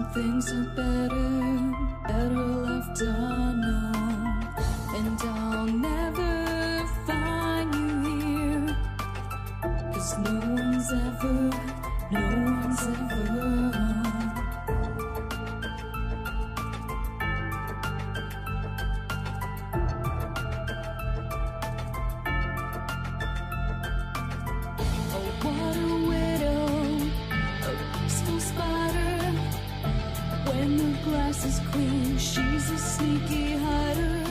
Some things are better left unknown. And I'll never find you here, 'cause no one's ever is clean, she's a sneaky hider.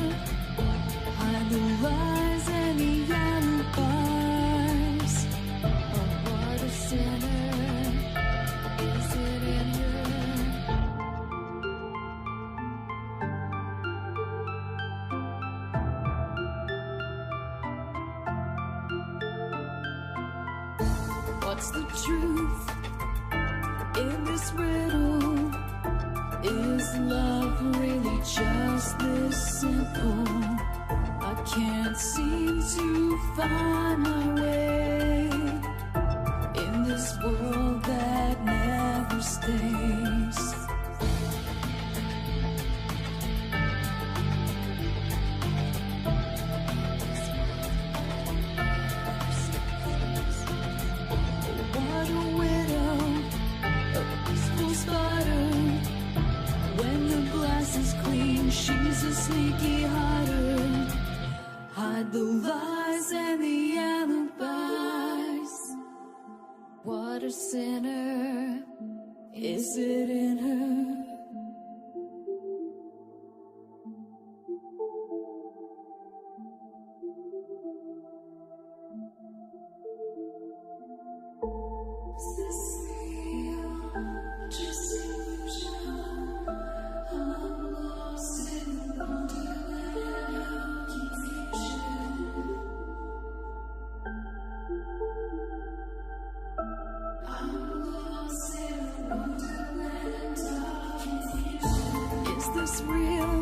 Hide the lies and the alibis. Oh, what a sinner is it in her? What's the truth in this riddle? Is love really just this simple? I can't seem to find my way in this world that never stays. What a widow, a peaceful spider. When the glass is clean, she's a sneaky hider. Hide the lies and the alibis. What a sinner is it in her? Is this real? Just illusion. I'm lost in wonderland of confusion. I'm lost in wonderland of confusion. Is this real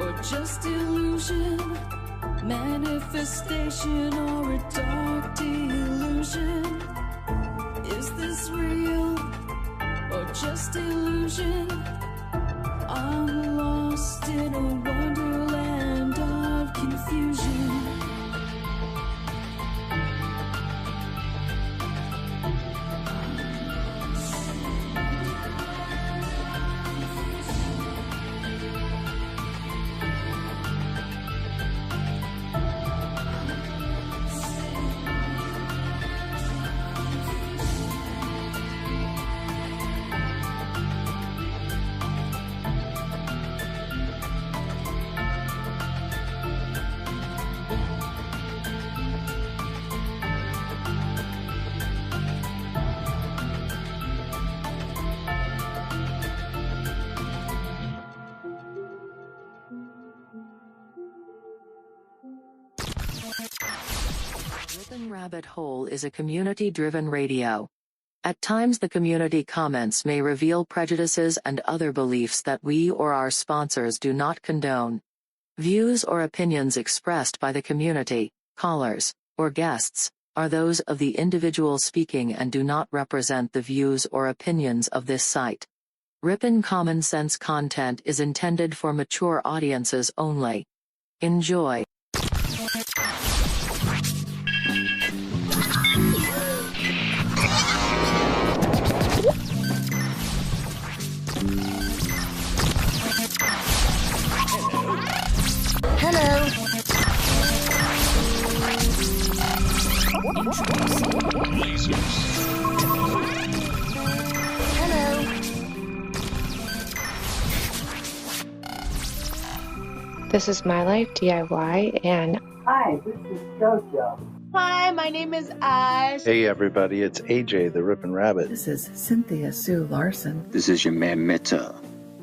or just illusion? Manifestation or a dark delusion? Is this real or just illusion? I'm lost in a wonderland of confusion. Rabbit Hole is a community-driven radio. At times the community comments may reveal prejudices and other beliefs that we or our sponsors do not condone. Views or opinions expressed by the community, callers, or guests, are those of the individual speaking and do not represent the views or opinions of this site. Rippin' Common Sense content is intended for mature audiences only. Enjoy. Hello. Hello. This is My Life DIY and hi, this is JoJo. Hi, my name is Ash. Hey everybody, it's AJ the Rippin' Rabbit. This is Cynthia Sue Larson. This is your man Meta,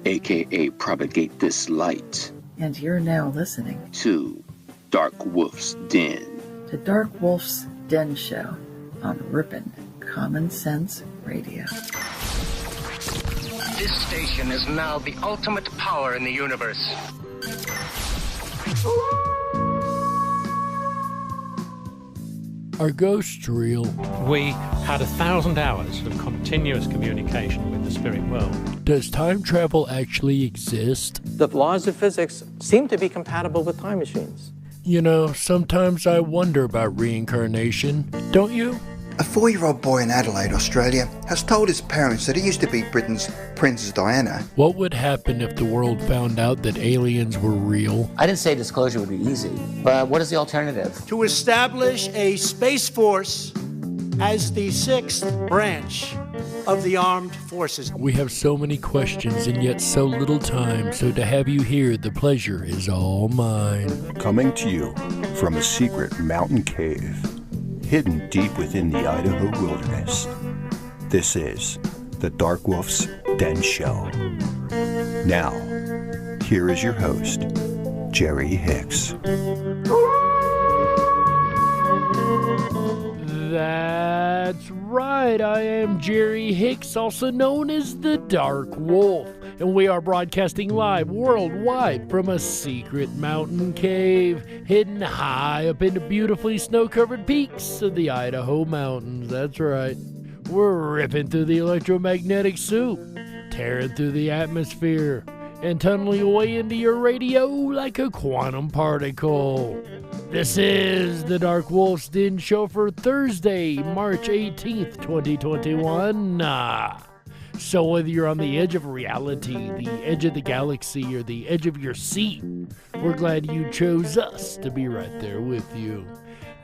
aka Propagate This Light. And you're now listening to DarkWolf's Den. The DarkWolf's Den Show on Rippin' Common Sense Radio. This station is now the ultimate power in the universe. Are ghosts real? We had 1,000 hours of continuous communication with the spirit world. Does time travel actually exist? The laws of physics seem to be compatible with time machines. You know, sometimes I wonder about reincarnation. Don't you? A 4-year-old boy in Adelaide, Australia, has told his parents that he used to be Britain's Princess Diana. What would happen if the world found out that aliens were real? I didn't say disclosure would be easy, but what is the alternative? To establish a space force as the 6th branch of the armed forces. We have so many questions and yet so little time, so to have you here, the pleasure is all mine. Coming to you from a secret mountain cave, hidden deep within the Idaho wilderness. This is the DarkWolf's Den Show. Now, here is your host, Jerry Hicks. That's right, I am Jerry Hicks, also known as the Dark Wolf, and we are broadcasting live worldwide from a secret mountain cave hidden high up in the beautifully snow-covered peaks of the Idaho mountains. That's right, we're ripping through the electromagnetic soup, tearing through the atmosphere, and tunneling away into your radio like a quantum particle. This is the DarkWolf's Den Show for Thursday, March 18th, 2021. So whether you're on the edge of reality, the edge of the galaxy, or the edge of your seat, we're glad you chose us to be right there with you.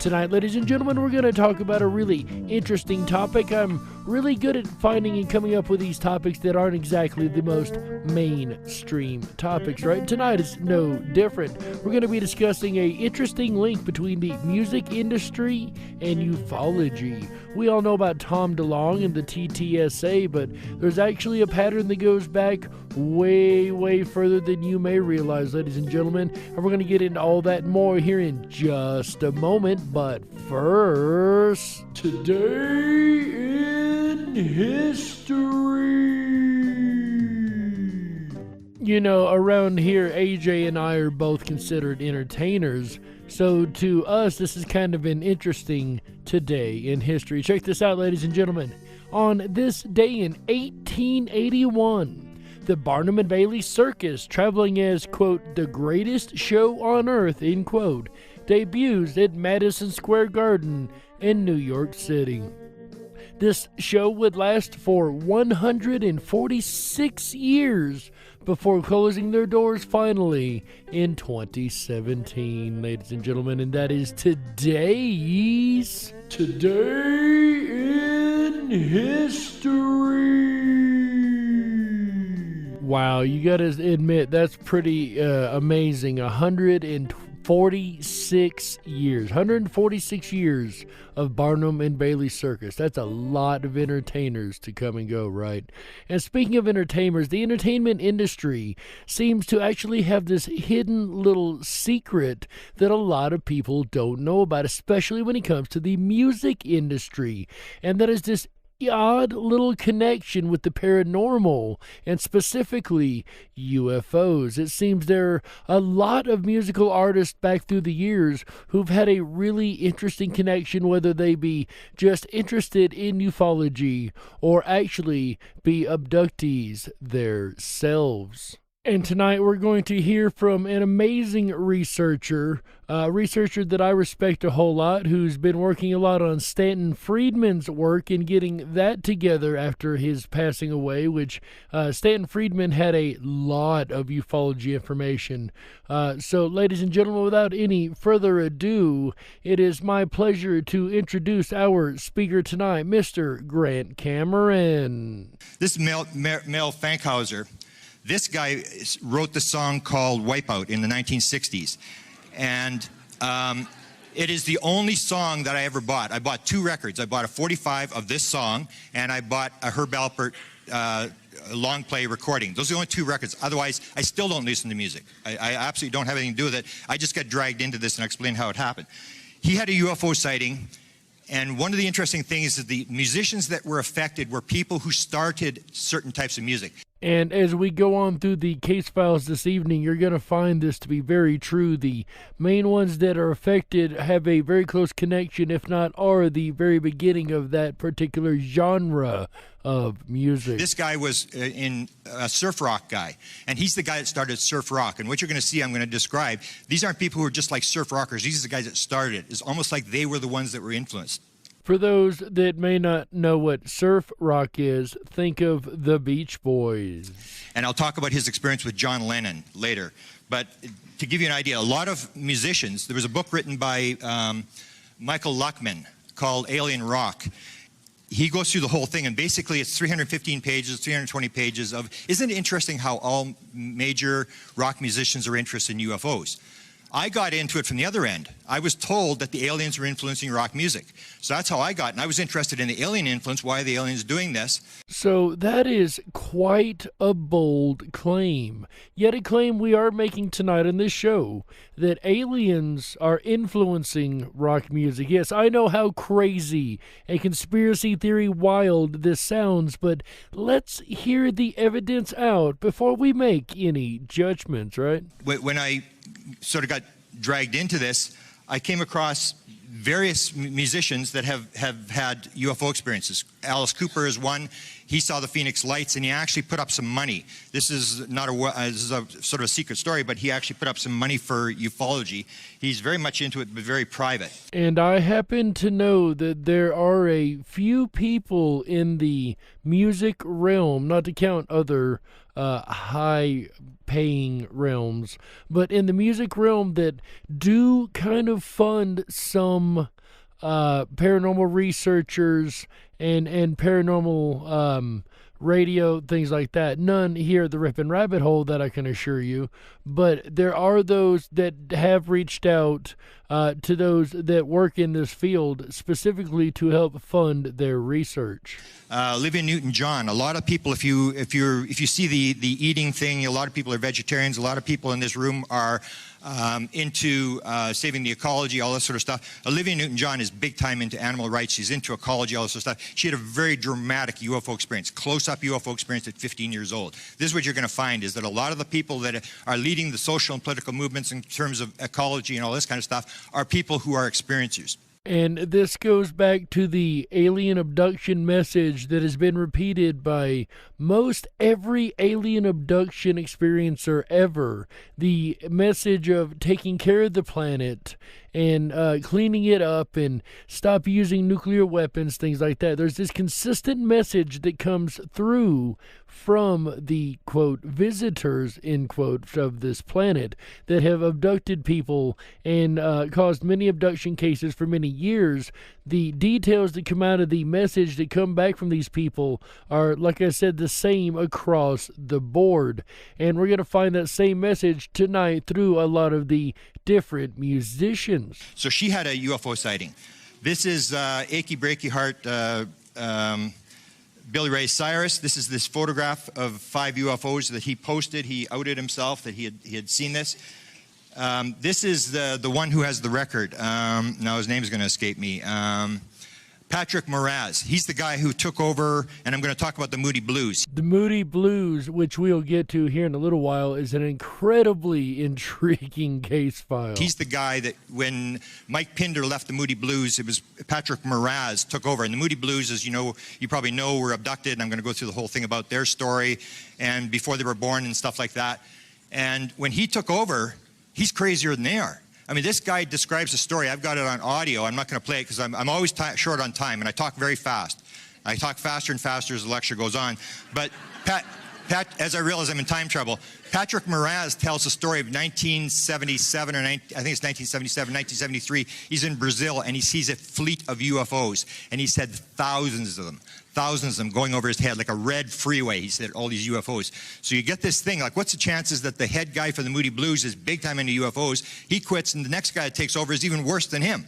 Tonight, ladies and gentlemen, we're going to talk about a really interesting topic. I'm really good at finding and coming up with these topics that aren't exactly the most mainstream topics, right? Tonight is no different. We're going to be discussing an interesting link between the music industry and ufology. We all know about Tom DeLonge and the TTSA, but there's actually a pattern that goes back way, way further than you may realize, ladies and gentlemen. And we're going to get into all that and more here in just a moment. But first, today in history. You know, around here, AJ and I are both considered entertainers. So to us, this is kind of an interesting today in history. Check this out, ladies and gentlemen. On this day in 1881, the Barnum and Bailey Circus, traveling as, quote, the greatest show on earth, end quote, debuts at Madison Square Garden in New York City. This show would last for 146 years before closing their doors finally in 2017, ladies and gentlemen, and that is today's Today in History. Wow, you gotta admit, that's pretty amazing. 146 years of Barnum and Bailey Circus. That's a lot of entertainers to come and go, right? And speaking of entertainers, the entertainment industry seems to actually have this hidden little secret that a lot of people don't know about, especially when it comes to the music industry. And that is this odd little connection with the paranormal, and specifically UFOs. It seems there are a lot of musical artists back through the years who've had a really interesting connection, whether they be just interested in ufology or actually be abductees themselves. And tonight we're going to hear from an amazing researcher that I respect a whole lot, who's been working a lot on Stanton Friedman's work and getting that together after his passing away, which Stanton Friedman had a lot of ufology information. So, ladies and gentlemen, without any further ado, it is my pleasure to introduce our speaker tonight, Mr. Grant Cameron. This is Mel Fankhauser. This guy wrote the song called Wipeout in the 1960s. And it is the only song that I ever bought. I bought 2 records. I bought a 45 of this song, and I bought a Herb Alpert long play recording. Those are the only 2 records. Otherwise, I still don't listen to music. I absolutely don't have anything to do with it. I just got dragged into this, and I'll explain how it happened. He had a UFO sighting. And one of the interesting things is the musicians that were affected were people who started certain types of music. And as we go on through the case files this evening, you're going to find this to be very true. The main ones that are affected have a very close connection, if not are the very beginning of that particular genre of music. This guy was in a surf rock guy, and he's the guy that started surf rock. And what you're going to see, I'm going to describe, these aren't people who are just like surf rockers. These are the guys that started it. It's almost like they were the ones that were influenced. For those that may not know what surf rock is, think of the Beach Boys. And I'll talk about his experience with John Lennon later. But to give you an idea, a lot of musicians, there was a book written by Michael Luckman called Alien Rock. He goes through the whole thing, and basically it's 315 pages, 320 pages of, isn't it interesting how all major rock musicians are interested in UFOs? I got into it from the other end. I was told that the aliens were influencing rock music. So that's how I got, and I was interested in the alien influence. Why are the aliens doing this? So that is quite a bold claim. Yet a claim we are making tonight on this show, that aliens are influencing rock music. Yes, I know how crazy and conspiracy theory wild this sounds, but let's hear the evidence out before we make any judgments, right? When I sort of got dragged into this, I came across various musicians that have had UFO experiences. Alice Cooper is one. He saw the Phoenix Lights, and he actually put up some money. This is not this is a sort of a secret story, but he actually put up some money for ufology. He's very much into it, but very private. And I happen to know that there are a few people in the music realm, not to count other high-paying realms, but in the music realm that do kind of fund some paranormal researchers and paranormal radio, things like that. None here at the Rippin' Rabbit Hole, that I can assure you, but there are those that have reached out to those that work in this field specifically to help fund their research. Olivia Newton-John. A lot of people, if you see the eating thing, a lot of people are vegetarians. A lot of people in this room are into saving the ecology, all this sort of stuff. Olivia Newton-John is big time into animal rights. She's into ecology, all this sort of stuff. She had a very dramatic UFO experience, close-up UFO experience at 15 years old. This is what you're going to find, is that a lot of the people that are leading the social and political movements in terms of ecology and all this kind of stuff are people who are experiencers. And this goes back to the alien abduction message that has been repeated by most every alien abduction experiencer ever. The message of taking care of the planet and cleaning it up and stop using nuclear weapons, things like that. There's this consistent message that comes through from the, quote, visitors, end quote, of this planet that have abducted people and caused many abduction cases for many years. The details that come out of the message that come back from these people are, like I said, the same across the board. And we're going to find that same message tonight through a lot of the different musicians. So she had a UFO sighting. This is Achy Breaky Heart Billy Ray Cyrus. This is this photograph of 5 UFOs that he posted. He outed himself that he had seen this. This is the one who has the record. Now his name is going to escape me. Patrick Moraz. He's the guy who took over, and I'm going to talk about the Moody Blues. The Moody Blues, which we'll get to here in a little while, is an incredibly intriguing case file. He's the guy that when Mike Pinder left the Moody Blues, it was Patrick Moraz took over. And the Moody Blues, as you probably know, were abducted, and I'm going to go through the whole thing about their story and before they were born and stuff like that. And when he took over, he's crazier than they are. I mean, this guy describes a story. I've got it on audio. I'm not going to play it because I'm always short on time, and I talk very fast. I talk faster and faster as the lecture goes on. But Pat, as I realize I'm in time trouble, Patrick Moraz tells the story of 1977, or I think it's 1977, 1973. He's in Brazil, and he sees a fleet of UFOs, and he said thousands of them going over his head like a red freeway. He said all these UFOs. So you get this thing, like what's the chances that the head guy for the Moody Blues is big time into UFOs, he quits, and the next guy that takes over is even worse than him.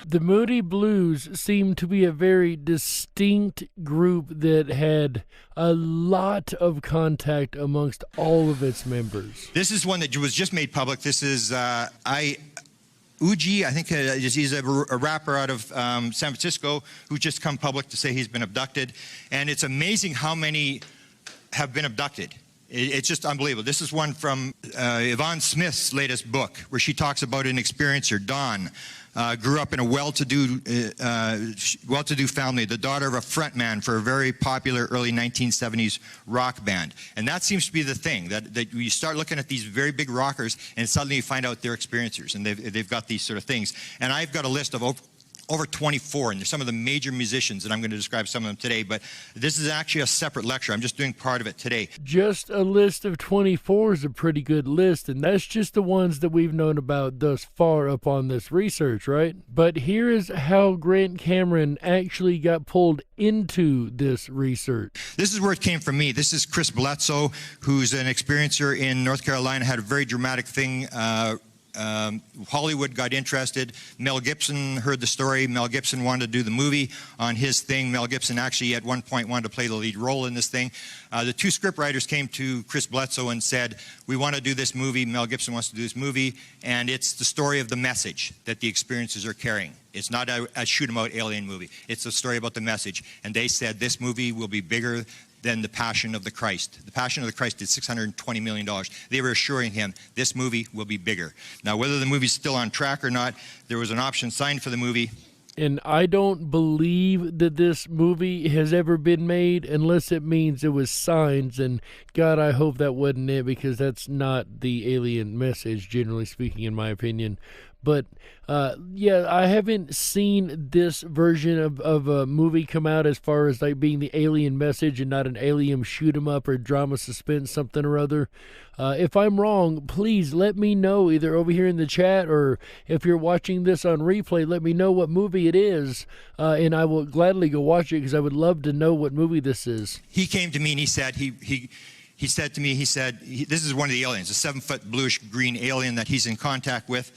The Moody Blues seemed to be a very distinct group that had a lot of contact amongst all of its members. This is one that was just made public. This is Uji, I think he's a rapper out of San Francisco who's just come public to say he's been abducted. And it's amazing how many have been abducted. It's just unbelievable. This is one from Yvonne Smith's latest book, where she talks about an experiencer, Dawn. Grew up in a well-to-do family, the daughter of a frontman for a very popular early 1970s rock band. And that seems to be the thing, that you start looking at these very big rockers and suddenly you find out they're experiencers and they've got these sort of things. And I've got a list of over 24, and there's some of the major musicians, and I'm going to describe some of them today, but this is actually a separate lecture. I'm just doing part of it today. Just a list of 24 is a pretty good list, and that's just the ones that we've known about thus far up on this research, right? But here is how Grant Cameron actually got pulled into this research. This is where it came from me. This is Chris Bledsoe, who's an experiencer in North Carolina, had a very dramatic thing. Hollywood got interested. Mel Gibson heard the story. Mel Gibson wanted to do the movie on his thing. Mel Gibson actually at one point wanted to play the lead role in this thing. The two scriptwriters came to Chris Bledsoe and said, we want to do this movie. Mel Gibson wants to do this movie, and it's the story of the message that the experiences are carrying. It's not a shoot-'em-out alien movie. It's a story about the message. And they said this movie will be bigger than The Passion of the Christ. The Passion of the Christ did $620 million. They were assuring him this movie will be bigger. Now, whether the movie's still on track or not, there was an option signed for the movie. And I don't believe that this movie has ever been made unless it means it was signed. And God, I hope that wasn't it, because that's not the alien message, generally speaking, in my opinion. But, yeah, I haven't seen this version of a movie come out as far as like being the alien message and not an alien shoot 'em up or drama suspense something or other. If I'm wrong, please let me know either over here in the chat, or if you're watching this on replay, let me know what movie it is, and I will gladly go watch it because I would love to know what movie this is. He came to me and he said, he said to me, this is one of the aliens, a 7-foot bluish-green alien that he's in contact with.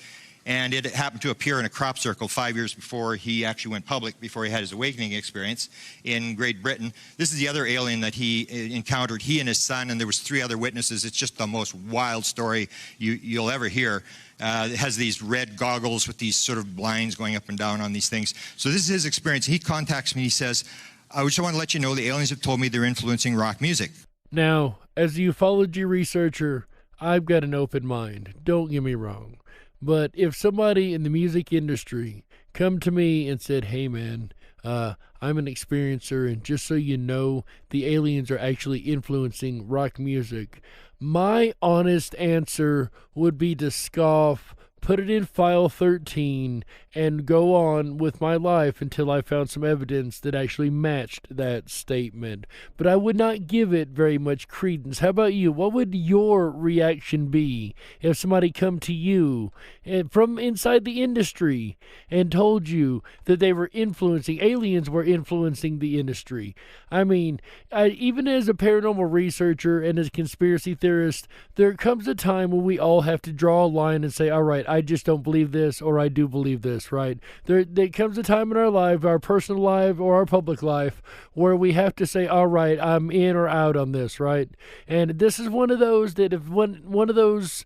And it happened to appear in a crop circle 5 years before he actually went public, before he had his awakening experience in Great Britain. This is the other alien that he encountered, he and his son, and there was 3 other witnesses. It's just the most wild story you'll ever hear. It has these red goggles with these sort of blinds going up and down on these things. So this is his experience. He contacts me, he says, I just want to let you know the aliens have told me they're influencing rock music. Now, as a ufology researcher, I've got an open mind. Don't get me wrong. But if somebody in the music industry come to me and said, hey man, I'm an experiencer, and just so you know, the aliens are actually influencing rock music, my honest answer would be to scoff, put it in file 13, and go on with my life until I found some evidence that actually matched that statement. But I would not give it very much credence. How about you? What would your reaction be if somebody come to you from inside the industry and told you that they were aliens were influencing the industry? I mean, even as a paranormal researcher and as a conspiracy theorist, there comes a time when we all have to draw a line and say, all right, I just don't believe this, or I do believe this, right? There comes a time in our life, our personal life or our public life, where we have to say, all right, I'm in or out on this, right? And this is one of those that if one of those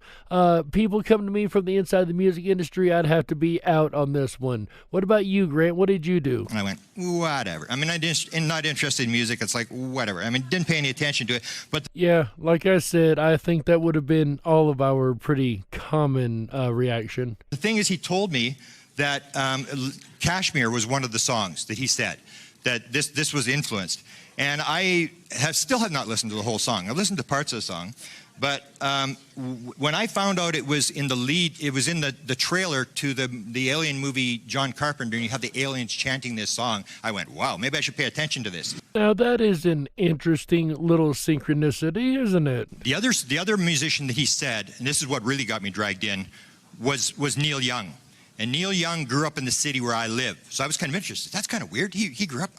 people come to me from the inside of the music industry, I'd have to be out on this one. What about you, Grant? What did you do? And I went, whatever. I mean, I'm not interested in music. It's like, whatever. I mean, didn't pay any attention to it. But yeah, like I said, I think that would have been all of our pretty common reaction. The thing is, he told me that Kashmir was one of the songs that he said that this was influenced. And I still have not listened to the whole song. I've listened to parts of the song. But when I found out it was in the lead, it was in the trailer to the Alien movie, John Carpenter, and you have the aliens chanting this song, I went, wow, maybe I should pay attention to this. Now that is an interesting little synchronicity, isn't it? The other musician that he said, and this is what really got me dragged in, was Neil Young. And Neil Young grew up in the city where I live. So I was kind of interested. That's kind of weird. He grew up,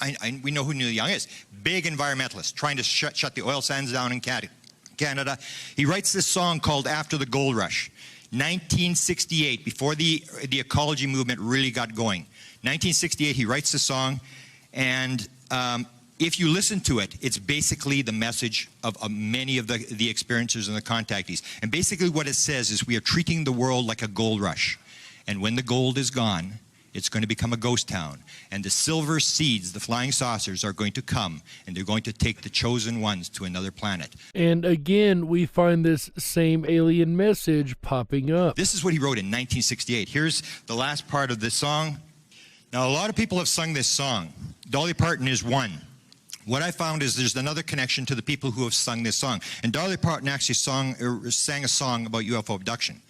we know who Neil Young is. Big environmentalist, trying to shut the oil sands down in Canada. He writes this song called After the Gold Rush. 1968, before the ecology movement really got going. 1968, he writes this song, and if you listen to it, it's basically the message of many of the experiencers and the contactees. And basically what it says is we are treating the world like a gold rush. And when the gold is gone, It's going to become a ghost town. And the silver seeds, the flying saucers, are going to come, and they're going to take the chosen ones to another planet. And again, we find this same alien message popping up. This is what he wrote in 1968. Here's the last part of the song. Now, a lot of people have sung this song. Dolly Parton is one. What I found is there's another connection to the people who have sung this song. And Dolly Parton actually sang a song about UFO abduction.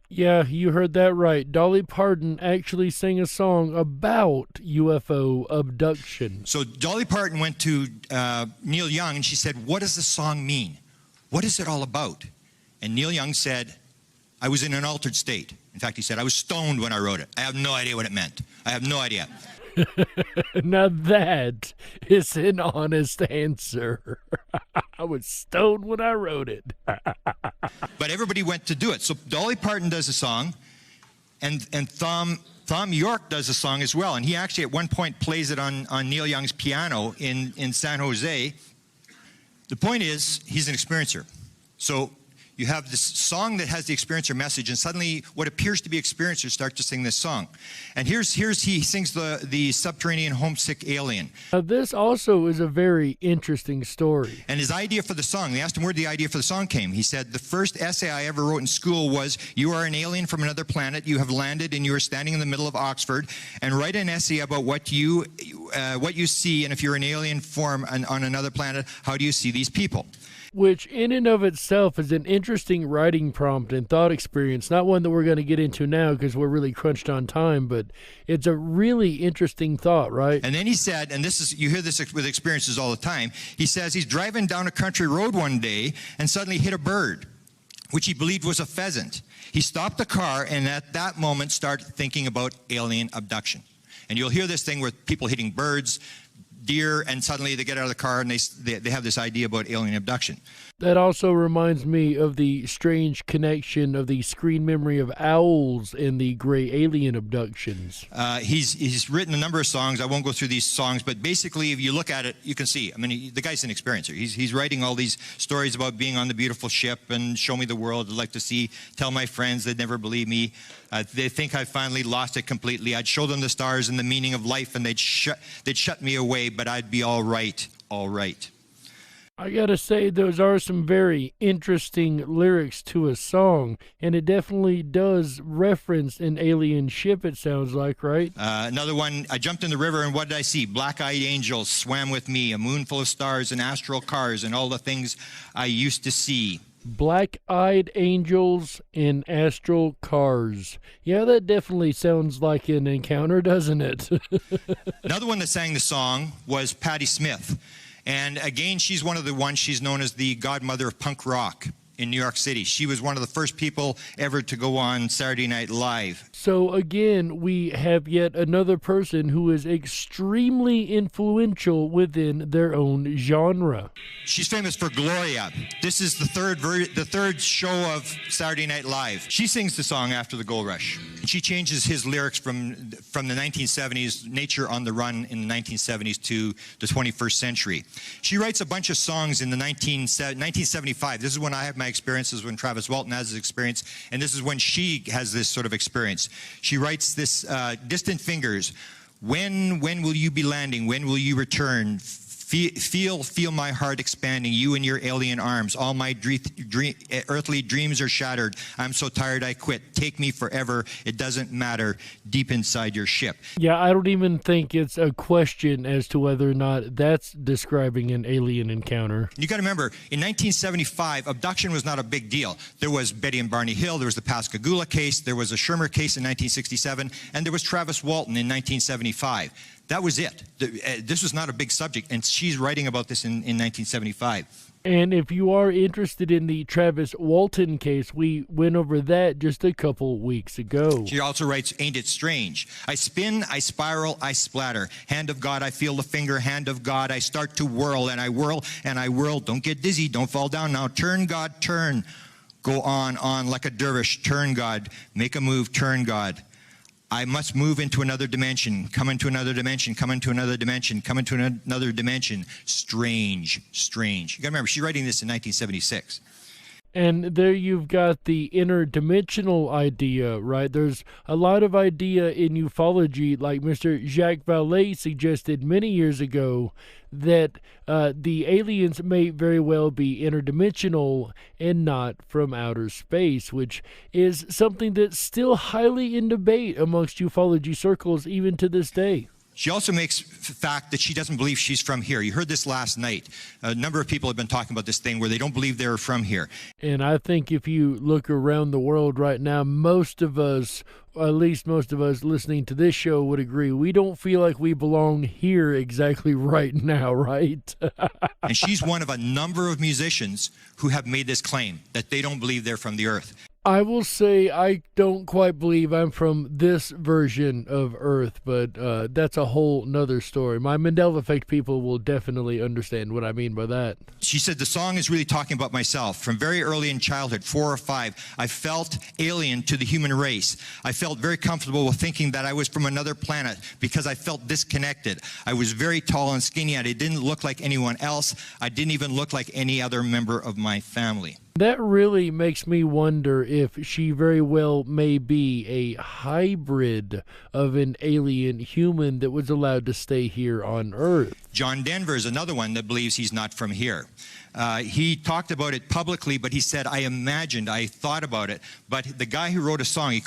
Yeah, you heard that right. Dolly Parton actually sang a song about UFO abduction. So Dolly Parton went to Neil Young and she said, what does the song mean? What is it all about? And Neil Young said, I was in an altered state. In fact, he said, I was stoned when I wrote it. I have no idea what it meant. I have no idea. Now that is an honest answer. I was stoned when I wrote it. But everybody went to do it. So Dolly Parton does a song, and Thom Yorke does a song as well. And he actually at one point plays it on Neil Young's piano in San Jose. The point is, he's an experiencer. So you have this song that has the experiencer message, and suddenly what appears to be experiencers start to sing this song. And he sings the subterranean homesick alien. Now this also is a very interesting story. And his idea for the song, they asked him where the idea for the song came. He said, the first essay I ever wrote in school was, you are an alien from another planet, you have landed and you are standing in the middle of Oxford, and write an essay about what you see, and if you're an alien form on another planet, how do you see these people? Which in and of itself is an interesting writing prompt and thought experience. Not one that we're going to get into now because we're really crunched on time, but it's a really interesting thought, right? And then he said, and this is, you hear this with experiences all the time, he says he's driving down a country road one day and suddenly hit a bird, which he believed was a pheasant. He stopped the car and at that moment started thinking about alien abduction. And you'll hear this thing with people hitting birds, deer, and suddenly they get out of the car and they have this idea about alien abduction. That also reminds me of the strange connection of the screen memory of owls and the gray alien abductions. He's written a number of songs. I won't go through these songs, but basically if you look at it, you can see. I mean, the guy's an experiencer. He's writing all these stories about being on the beautiful ship and show me the world I'd like to see, tell my friends they'd never believe me. They think I finally lost it completely. I'd show them the stars and the meaning of life and they'd shut me away, but I'd be all right, all right. I gotta say, those are some very interesting lyrics to a song, and it definitely does reference an alien ship, it sounds like, right? Another one, I jumped in the river and what did I see? Black-eyed angels swam with me, a moon full of stars and astral cars and all the things I used to see. Black-eyed angels and astral cars. Yeah, that definitely sounds like an encounter, doesn't it? Another one that sang the song was Patti Smith. And again, she's one of the ones, she's known as the godmother of punk rock in New York City. She was one of the first people ever to go on Saturday Night Live. So again, we have yet another person who is extremely influential within their own genre. She's famous for Gloria. This is the third show of Saturday Night Live. She sings the song after the gold rush. She changes his lyrics from the 1970s, Nature on the Run in the 1970s to the 21st century. She writes a bunch of songs in the 1975. This is when I have my experiences, when Travis Walton has his experience, and this is when she has this sort of experience. She writes this, Distant Fingers, when will you be landing? When will you return? Feel my heart expanding, you in your alien arms. All my earthly dreams are shattered. I'm so tired I quit. Take me forever. It doesn't matter. Deep inside your ship. Yeah, I don't even think it's a question as to whether or not that's describing an alien encounter. You got to remember, in 1975, abduction was not a big deal. There was Betty and Barney Hill. There was the Pascagoula case. There was a Schirmer case in 1967. And there was Travis Walton in 1975. That was it. This was not a big subject, and she's writing about this in 1975. And if you are interested in the Travis Walton case, we went over that just a couple weeks ago. She also writes, Ain't It Strange? I spin, I spiral, I splatter. Hand of God, I feel the finger. Hand of God, I start to whirl, and I whirl, and I whirl. Don't get dizzy, don't fall down now. Turn, God, turn. Go on like a dervish. Turn, God. Make a move, turn, God. I must move into another dimension, come into another dimension, come into another dimension, come into another dimension. Strange, strange. You gotta remember, she's writing this in 1976. And there you've got the interdimensional idea, right? There's a lot of idea in ufology, like Mr. Jacques Vallée suggested many years ago, that the aliens may very well be interdimensional and not from outer space, which is something that's still highly in debate amongst ufology circles even to this day. She also makes the fact that she doesn't believe she's from here. You heard this last night. A number of people have been talking about this thing where they don't believe they're from here. And I think if you look around the world right now, most of us, at least most of us listening to this show, would agree. We don't feel like we belong here exactly right now, right? And she's one of a number of musicians who have made this claim that they don't believe they're from the Earth. I will say I don't quite believe I'm from this version of Earth, but that's a whole nother story. My Mandela Effect people will definitely understand what I mean by that. She said the song is really talking about myself. From very early in childhood, 4 or 5, I felt alien to the human race. I felt very comfortable with thinking that I was from another planet because I felt disconnected. I was very tall and skinny, and I didn't look like anyone else. I didn't even look like any other member of my family. That really makes me wonder if she very well may be a hybrid of an alien human that was allowed to stay here on Earth. John Denver is another one that believes he's not from here. He talked about it publicly, but he said, I thought about it. But the guy who wrote a song,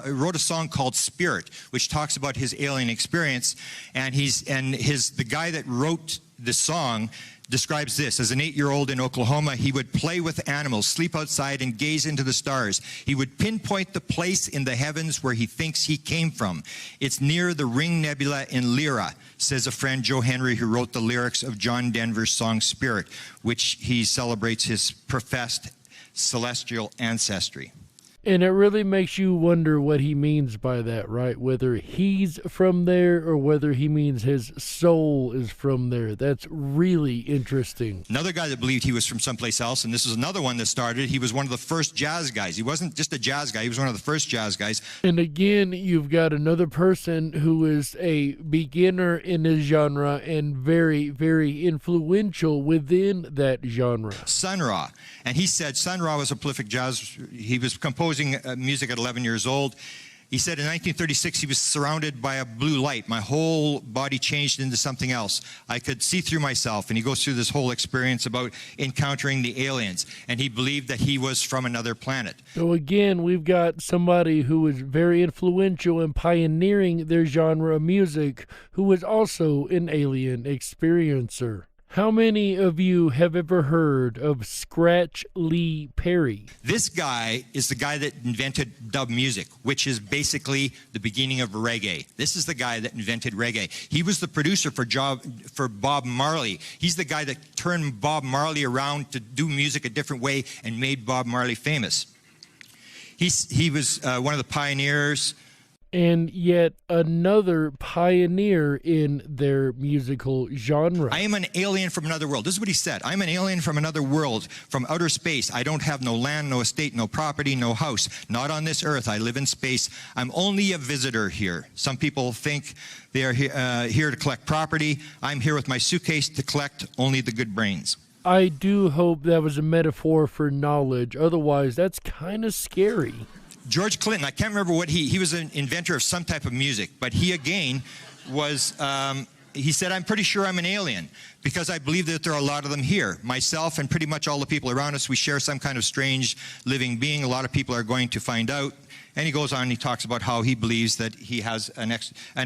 wrote a song called Spirit, which talks about his alien experience. And the guy that wrote the song describes this: as an 8-year-old in Oklahoma, he would play with animals, sleep outside, and gaze into the stars. He would pinpoint the place in the heavens where he thinks he came from. It's near the Ring Nebula in Lyra, says a friend, Joe Henry, who wrote the lyrics of John Denver's song Spirit, which he celebrates his professed celestial ancestry. And it really makes you wonder what he means by that, right? Whether he's from there or whether he means his soul is from there. That's really interesting. Another guy that believed he was from someplace else, and this is another one that started, he was one of the first jazz guys. He wasn't just a jazz guy, he was one of the first jazz guys. And again, you've got another person who is a beginner in his genre and very, very influential within that genre. Sun Ra. And he said Sun Ra was a prolific jazz. He was composing music at 11 years old. He said in 1936 he was surrounded by a blue light. My whole body changed into something else. I could see through myself. And he goes through this whole experience about encountering the aliens. And he believed that he was from another planet. So again, we've got somebody who was very influential in pioneering their genre of music, who was also an alien experiencer. How many of you have ever heard of Scratch Lee Perry? This guy is the guy that invented dub music, which is basically the beginning of reggae. This is the guy that invented reggae. He was the producer for Bob Marley. He's the guy that turned Bob Marley around to do music a different way and made Bob Marley famous. He was one of the pioneers. And yet another pioneer in their musical genre. I am an alien from another world. This is what he said. I'm an alien from another world, from outer space. I don't have no land, no estate, no property, no house. Not on this earth. I live in space. I'm only a visitor here. Some people think they are here to collect property. I'm here with my suitcase to collect only the good brains. I do hope that was a metaphor for knowledge. Otherwise, that's kind of scary. George Clinton, I can't remember what he was an inventor of some type of music, but he again was, he said, I'm pretty sure I'm an alien because I believe that there are a lot of them here. Myself and pretty much all the people around us, we share some kind of strange living being. A lot of people are going to find out. And he goes on and he talks about how he believes that he has an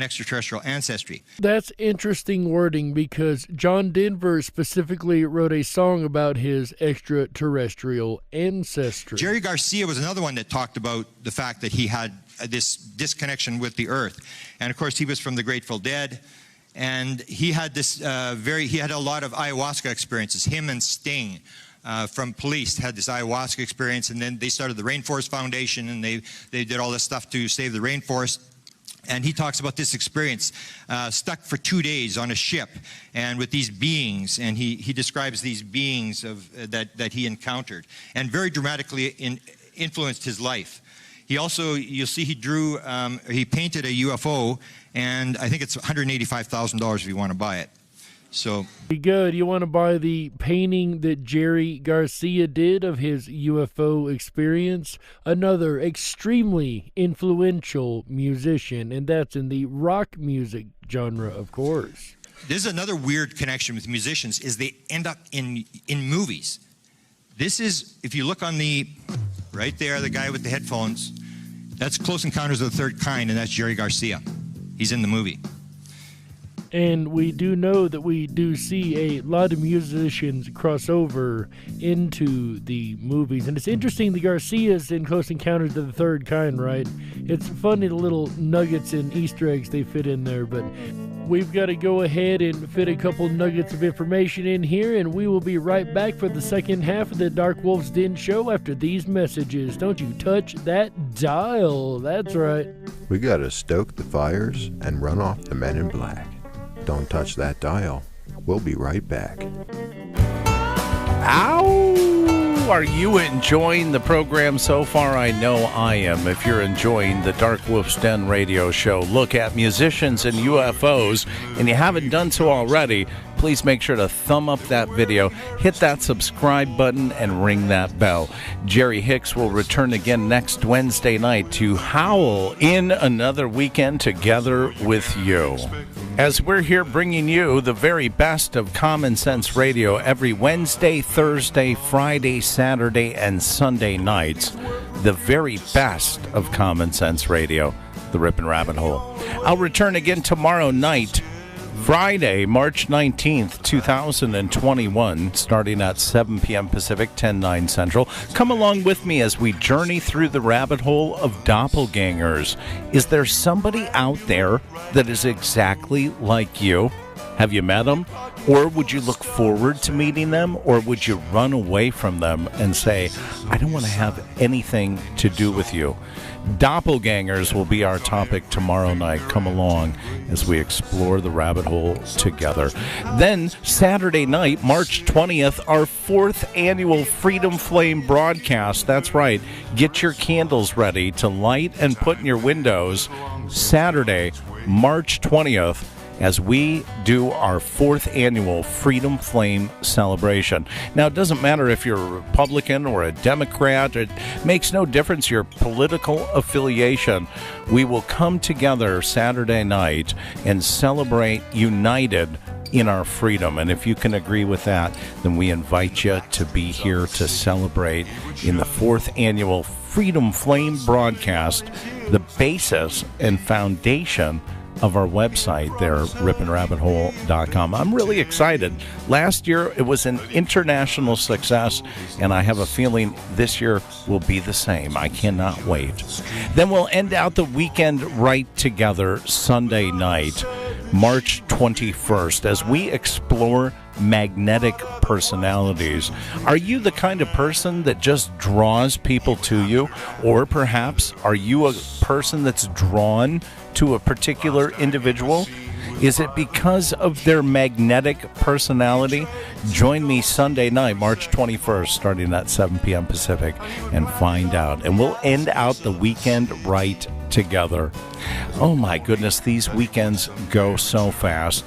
extraterrestrial ancestry. That's interesting wording because John Denver specifically wrote a song about his extraterrestrial ancestry. Jerry Garcia was another one that talked about the fact that he had this disconnection with the earth. And of course, he was from the Grateful Dead. And he had this he had a lot of ayahuasca experiences. Him and Sting from Police had this ayahuasca experience, and then they started the Rainforest Foundation, and they did all this stuff to save the rainforest. And he talks about this experience, stuck for 2 days on a ship, and with these beings, and he describes these beings that he encountered, and very dramatically influenced his life. He also, you'll see, he painted a UFO, and I think it's $185,000 if you want to buy it. So be good. You want to buy the painting that Jerry Garcia did of his UFO experience? Another extremely influential musician, and that's in the rock music genre, of course. this is another weird connection with musicians, is they end up in movies. This is, if you look on the, right there, the guy with the headphones, that's Close Encounters of the Third Kind, and that's Jerry Garcia. He's in the movie. And we do know that we do see a lot of musicians cross over into the movies. And it's interesting, the Garcias in Close Encounters of the Third Kind, right? It's funny, the little nuggets and Easter eggs they fit in there, but we've got to go ahead and fit a couple nuggets of information in here, and we will be right back for the second half of the DarkWolf's Den Show after these messages. Don't you touch that dial. That's right. We got to stoke the fires and run off the men in black. Don't touch that dial. We'll be right back. Ow! Are you enjoying the program so far? I know I am. If you're enjoying the DarkWolf's Den Radio Show, look at musicians and UFOs, and you haven't done so already, please make sure to thumb up that video, hit that subscribe button, and ring that bell. Jerry Hicks will return again next Wednesday night to howl in another weekend together with you. As we're here bringing you the very best of Common Sense Radio every Wednesday, Thursday, Friday, Saturday, and Sunday nights, the very best of Common Sense Radio, the Rip and Rabbit Hole. I'll return again tomorrow night, Friday, March 19th, 2021, starting at 7 p.m. Pacific, 10/9 Central. Come along with me as we journey through the rabbit hole of doppelgangers. Is there somebody out there that is exactly like you? Have you met them? Or would you look forward to meeting them? Or would you run away from them and say, I don't want to have anything to do with you? Doppelgangers will be our topic tomorrow night. Come along as we explore the rabbit hole together. Then, Saturday night, March 20th, our 4th annual Freedom Flame broadcast. That's right. Get your candles ready to light and put in your windows. Saturday, March 20th, as we do our 4th annual Freedom Flame celebration. Now, it doesn't matter if you're a Republican or a Democrat. It makes no difference your political affiliation. We will come together Saturday night and celebrate united in our freedom. And if you can agree with that, then we invite you to be here to celebrate in the 4th annual Freedom Flame broadcast, the basis and foundation of our website there, ripinrabbithole.com. I'm really excited. Last year, it was an international success, and I have a feeling this year will be the same. I cannot wait. Then we'll end out the weekend right together Sunday night, March 21st, as we explore magnetic personalities. Are you the kind of person that just draws people to you? Or perhaps are you a person that's drawn to a particular individual? Is it because of their magnetic personality? Join me Sunday night, March 21st, starting at 7 p.m. Pacific, and find out. And we'll end out the weekend right together. Oh my goodness, these weekends go so fast.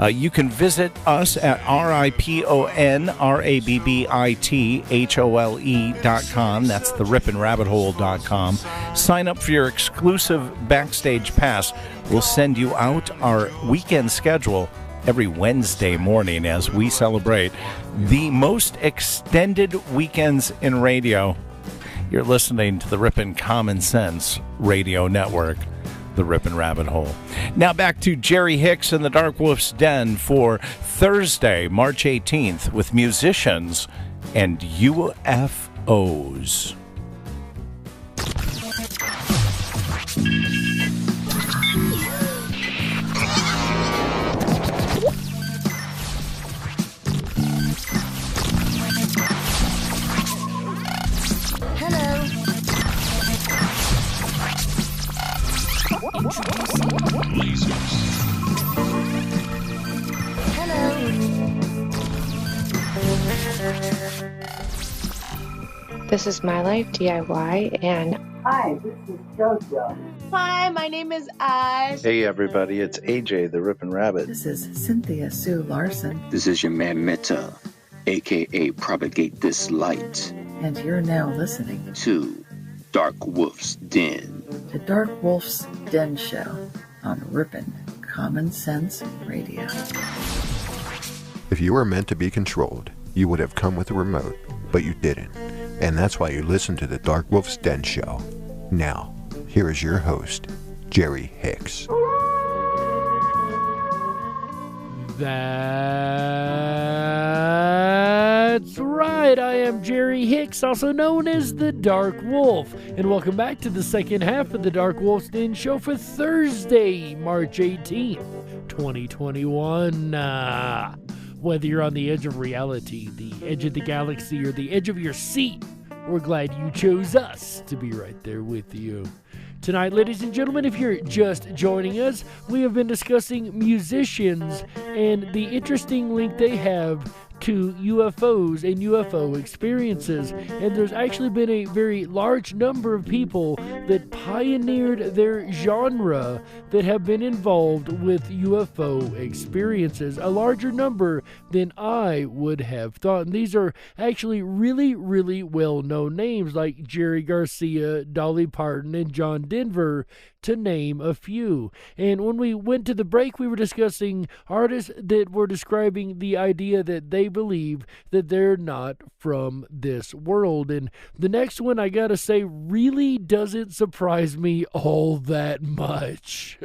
You can visit us at RIPONRABBITHOLE.com. That's the ripinrabbithole.com. Sign up for your exclusive backstage pass. We'll send you out our weekend schedule every Wednesday morning as we celebrate the most extended weekends in radio. You're listening to the Ripin' Common Sense Radio Network, the Ripin' Rabbit Hole. Now back to Jerry Hicks and the DarkWolf's Den for Thursday, March 18th, with musicians and UFOs. This is My Life DIY, and Hi, this is JoJo. Hi, my name is Ash. Hey everybody, it's AJ the Rippin' Rabbit. This is Cynthia Sue Larson. This is your man Meta, aka Propagate This Light. And you're now listening to DarkWolf's Den. The DarkWolf's Den Show on Rippin' Common Sense Radio. If you were meant to be controlled, you would have come with a remote, but you didn't. And that's why you listen to the DarkWolf's Den Show. Now, here is your host, Jerry Hicks. That's right, I am Jerry Hicks, also known as the Dark Wolf, and welcome back to the second half of the DarkWolf's Den Show for Thursday, March 18th, 2021. Whether you're on the edge of reality, the edge of the galaxy, or the edge of your seat, we're glad you chose us to be right there with you. Tonight, ladies and gentlemen, if you're just joining us, we have been discussing musicians and the interesting link they have to UFOs and UFO experiences. And there's actually been a very large number of people that pioneered their genre that have been involved with UFO experiences, a larger number than I would have thought. And these are actually really, really well-known names like Jerry Garcia, Dolly Parton, and John Denver, to name a few. And when we went to the break, we were discussing artists that were describing the idea that they believe that they're not from this world. And the next one, I gotta say, really doesn't surprise me all that much.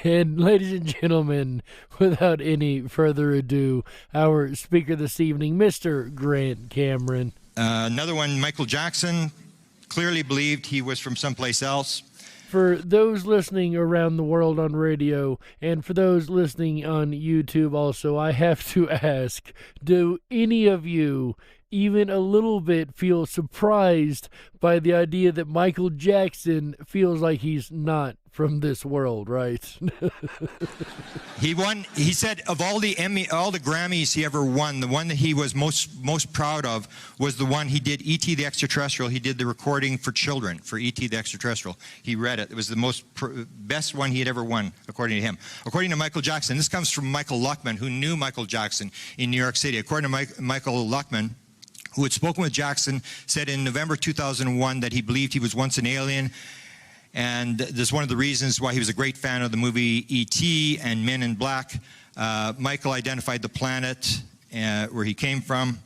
And ladies and gentlemen, without any further ado, our speaker this evening, Mr. Grant Cameron. Another one, Michael Jackson, clearly believed he was from someplace else. For those listening around the world on radio, and for those listening on YouTube also, I have to ask, do any of you even a little bit feel surprised by the idea that Michael Jackson feels like he's not from this world, right? He said of all the Grammys he ever won, the one that he was most proud of was the one he did, E.T. the Extraterrestrial. He did the recording for children for E.T. the Extraterrestrial. He read it. It was the best one he had ever won, according to him. According to Michael Jackson, this comes from Michael Luckman, who knew Michael Jackson in New York City. According to Michael Luckman, who had spoken with Jackson, said in November 2001 that he believed he was once an alien. And that's one of the reasons why he was a great fan of the movie E.T. and Men in Black. Michael identified the planet where he came from,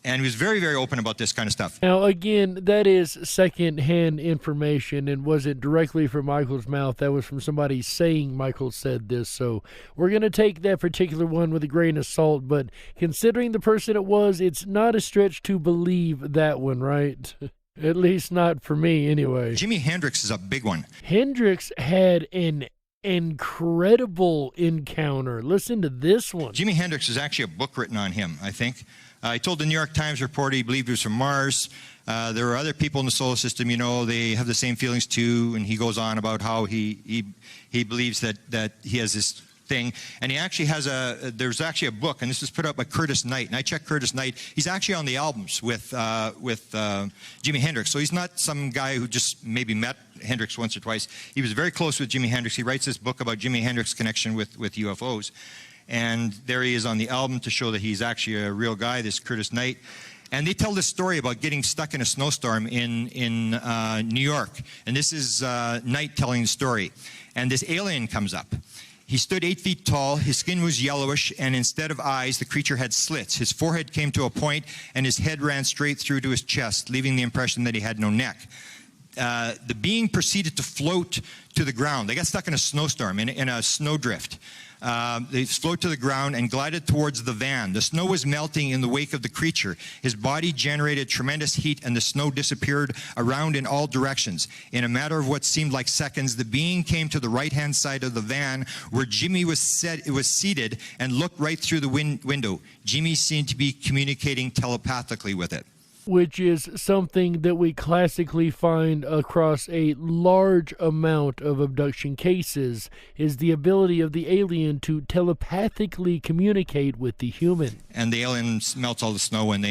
and he was very, very open about this kind of stuff. Now, again, that is second-hand information and wasn't directly from Michael's mouth. That was from somebody saying Michael said this. So we're going to take that particular one with a grain of salt, but considering the person it was, it's not a stretch to believe that one, right? At least not for me, anyway. Jimi Hendrix is a big one. Hendrix had an incredible encounter. Listen to this one. Jimi Hendrix is actually a book written on him, I think. He told the New York Times reporter he believed he was from Mars. There are other people in the solar system, you know, they have the same feelings too. And he goes on about how he believes that he has this thing, and he actually has there's actually a book, and this was put out by Curtis Knight, and I checked Curtis Knight. He's actually on the albums with Jimi Hendrix, so he's not some guy who just maybe met Hendrix once or twice. He was very close with Jimi Hendrix. He writes this book about Jimi Hendrix's connection with UFOs, and there he is on the album to show that he's actually a real guy, this Curtis Knight. And they tell this story about getting stuck in a snowstorm in New York, and this is Knight telling the story, and this alien comes up. He stood 8 feet tall, his skin was yellowish, and instead of eyes, the creature had slits. His forehead came to a point, and his head ran straight through to his chest, leaving the impression that he had no neck. The being proceeded to float to the ground. They got stuck in a snowstorm, in a snowdrift. They floated to the ground and glided towards the van. The snow was melting in the wake of the creature. His body generated tremendous heat, and the snow disappeared around in all directions. In a matter of what seemed like seconds, the being came to the right-hand side of the van where Jimmy was seated and looked right through the window. Jimmy seemed to be communicating telepathically with it. Which is something that we classically find across a large amount of abduction cases, is the ability of the alien to telepathically communicate with the human. And the alien melts all the snow, and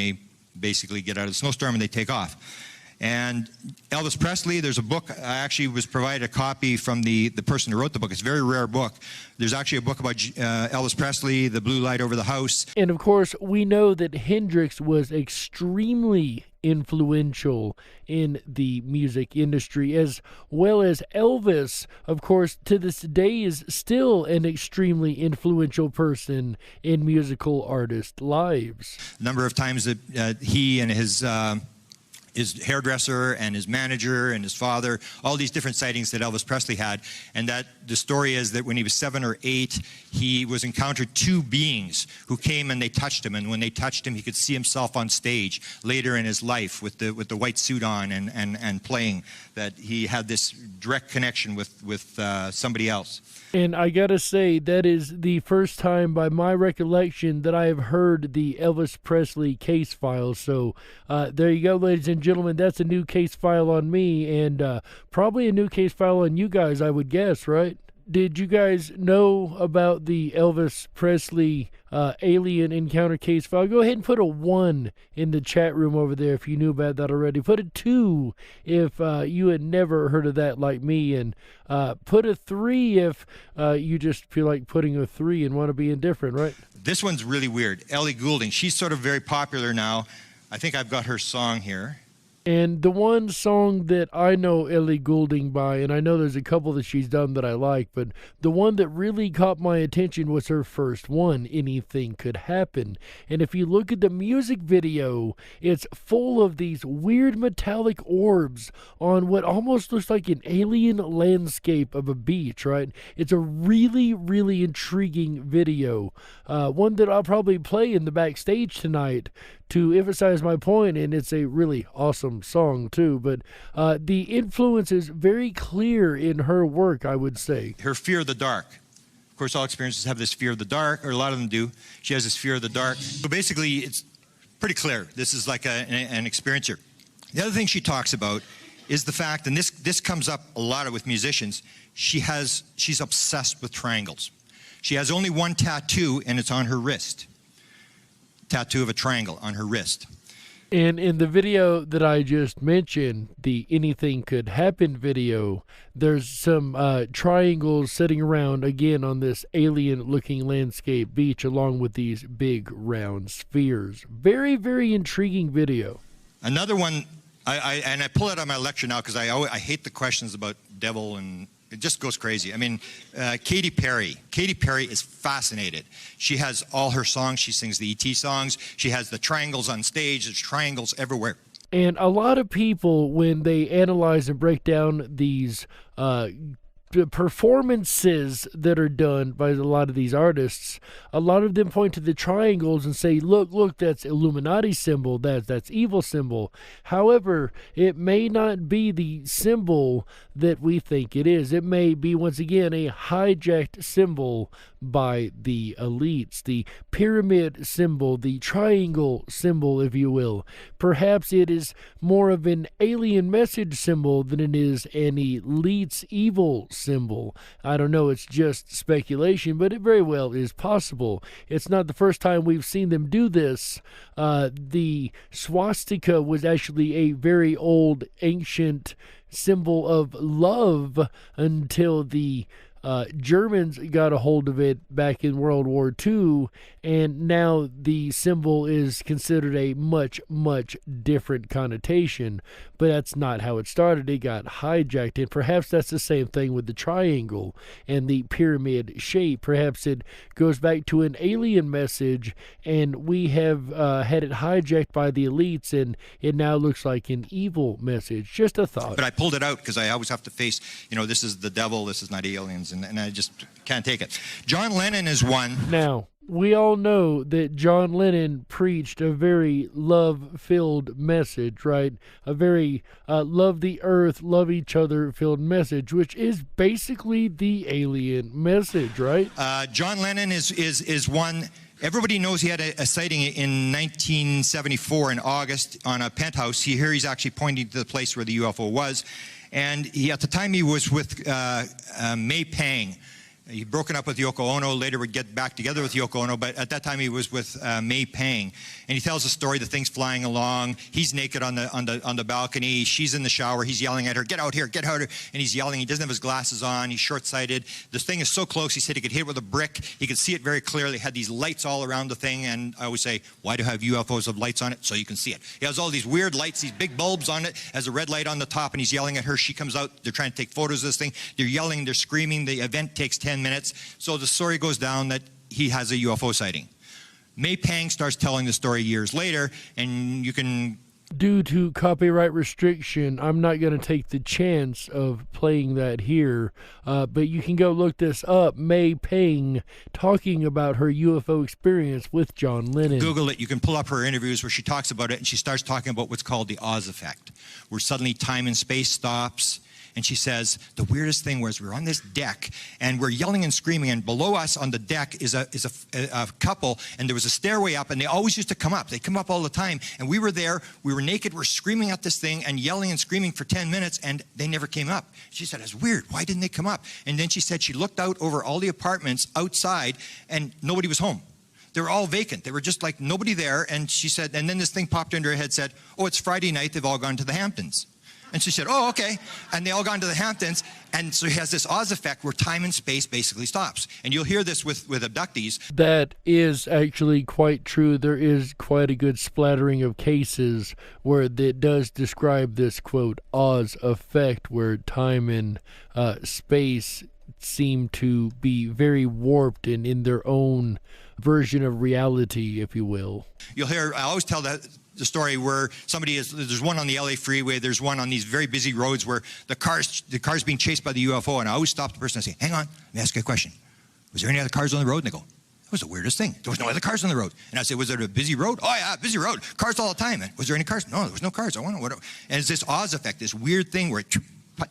basically get out of the snowstorm and they take off. And Elvis Presley, there's a book, I actually was provided a copy from the person who wrote the book. It's a very rare book. There's actually a book about Elvis Presley, The Blue Light Over the House. And of course, we know that Hendrix was extremely influential in the music industry, as well as Elvis, of course, to this day is still an extremely influential person in musical artist lives. A number of times that he and his hairdresser and his manager and his father, all these different sightings that Elvis Presley had, and that the story is that when he was 7 or 8, he was encountered 2 beings who came and they touched him, and when they touched him, he could see himself on stage later in his life with the white suit on and playing, that he had this direct connection with somebody else. And I gotta say, that is the first time by my recollection that I have heard the Elvis Presley case file. So there you go, ladies and gentlemen. That's a new case file on me, and probably a new case file on you guys, I would guess, right? Did you guys know about the Elvis Presley alien encounter case file? Go ahead and put a 1 in the chat room over there if you knew about that already. Put a 2 if you had never heard of that like me, and put a 3 if you just feel like putting a 3 and want to be indifferent, right? This one's really weird. Ellie Goulding, she's sort of very popular now. I think I've got her song here. And the one song that I know Ellie Goulding by, and I know there's a couple that she's done that I like, but the one that really caught my attention was her first one, Anything Could Happen. And if you look at the music video, it's full of these weird metallic orbs on what almost looks like an alien landscape of a beach, right? It's a really, really intriguing video. One that I'll probably play in the backstage tonight to emphasize my point, and it's a really awesome song too. But the influence is very clear in her work, I would say. Her fear of the dark. Of course, all experiences have this fear of the dark, or a lot of them do. She has this fear of the dark. So basically, it's pretty clear. This is like an experience here. The other thing she talks about is the fact, and this comes up a lot with musicians, she's obsessed with triangles. She has only one tattoo, and it's on her wrist. Tattoo of a triangle on her wrist. And in the video that I just mentioned, the Anything Could Happen video, there's some triangles sitting around again on this alien-looking landscape beach along with these big round spheres. Very, very intriguing video. Another one, and I pull it on my lecture now because I hate the questions about devil, and it just goes crazy. I mean, Katy Perry. Katy Perry is fascinated. She has all her songs. She sings the E.T. songs. She has the triangles on stage. There's triangles everywhere. And a lot of people, when they analyze and break down these performances that are done by a lot of these artists, a lot of them point to the triangles and say, look, that's Illuminati symbol, that's evil symbol. However, it may not be the symbol that we think it is. It may be, once again, a hijacked symbol by the elites, the pyramid symbol, the triangle symbol, if you will. Perhaps it is more of an alien message symbol than it is an elite's evil symbol. I don't know, it's just speculation, but it very well is possible. It's not the first time we've seen them do this. The swastika was actually a very old, ancient symbol of love until the Germans got a hold of it back in World War II, and now the symbol is considered a much, much different connotation. But that's not how it started. It got hijacked, and perhaps that's the same thing with the triangle and the pyramid shape. Perhaps it goes back to an alien message, and we have had it hijacked by the elites, and it now looks like an evil message. Just a thought. But I pulled it out because I always have to face, this is the devil, this is not aliens, and I just can't take it. John Lennon is one. Now, we all know that John Lennon preached a very love-filled message, right? A very love the earth, love each other filled message, which is basically the alien message, right? John Lennon is one. Everybody knows he had a sighting in 1974 in August on a penthouse. Here he's actually pointing to the place where the UFO was. And at the time he was with May Pang. He'd broken up with Yoko Ono, later would get back together with Yoko Ono, but at that time he was with May Pang. And he tells the story, the thing's flying along, he's naked on the balcony, she's in the shower, he's yelling at her, get out here, get out here, and he's yelling, he doesn't have his glasses on, he's short-sighted. This thing is so close, he said he could hit it with a brick, he could see it very clearly, had these lights all around the thing, and I always say, why do have UFOs have lights on it? So you can see it. He has all these weird lights, these big bulbs on it, has a red light on the top, and he's yelling at her, she comes out, they're trying to take photos of this thing, they're yelling, they're screaming, the event takes 10 minutes. So the story goes down that he has a UFO sighting. May Pang starts telling the story years later, and you can... Due to copyright restriction, I'm not going to take the chance of playing that here, but you can go look this up. May Pang talking about her UFO experience with John Lennon. Google it. You can pull up her interviews where she talks about it, and she starts talking about what's called the Oz effect, where suddenly time and space stops. And she says, the weirdest thing was we're on this deck, and we're yelling and screaming, and below us on the deck is a couple, and there was a stairway up, and they always used to come up. They come up all the time, and we were there, we were naked, we're screaming at this thing, and yelling and screaming for 10 minutes, and they never came up. She said, it's weird, why didn't they come up? And then she said she looked out over all the apartments outside, and nobody was home. They were all vacant. They were just like nobody there, and she said, and then this thing popped into her head, said, oh, it's Friday night, they've all gone to the Hamptons. And she said, oh, okay. And they all gone to the Hamptons. And so he has this Oz effect where time and space basically stops. And you'll hear this with abductees. That is actually quite true. There is quite a good splattering of cases where it does describe this, quote, Oz effect, where time and space seem to be very warped and in their own version of reality, if you will. You'll hear, I always tell the story where there's one on the LA freeway, there's one on these very busy roads where the car's being chased by the UFO, and I always stop the person and say, hang on, let me ask you a question. Was there any other cars on the road? And they go, that was the weirdest thing. There was no other cars on the road. And I say, was it a busy road? Oh yeah, busy road. Cars all the time. And was there any cars? No, there was no cars. I wonder what. And it's this Oz effect, this weird thing where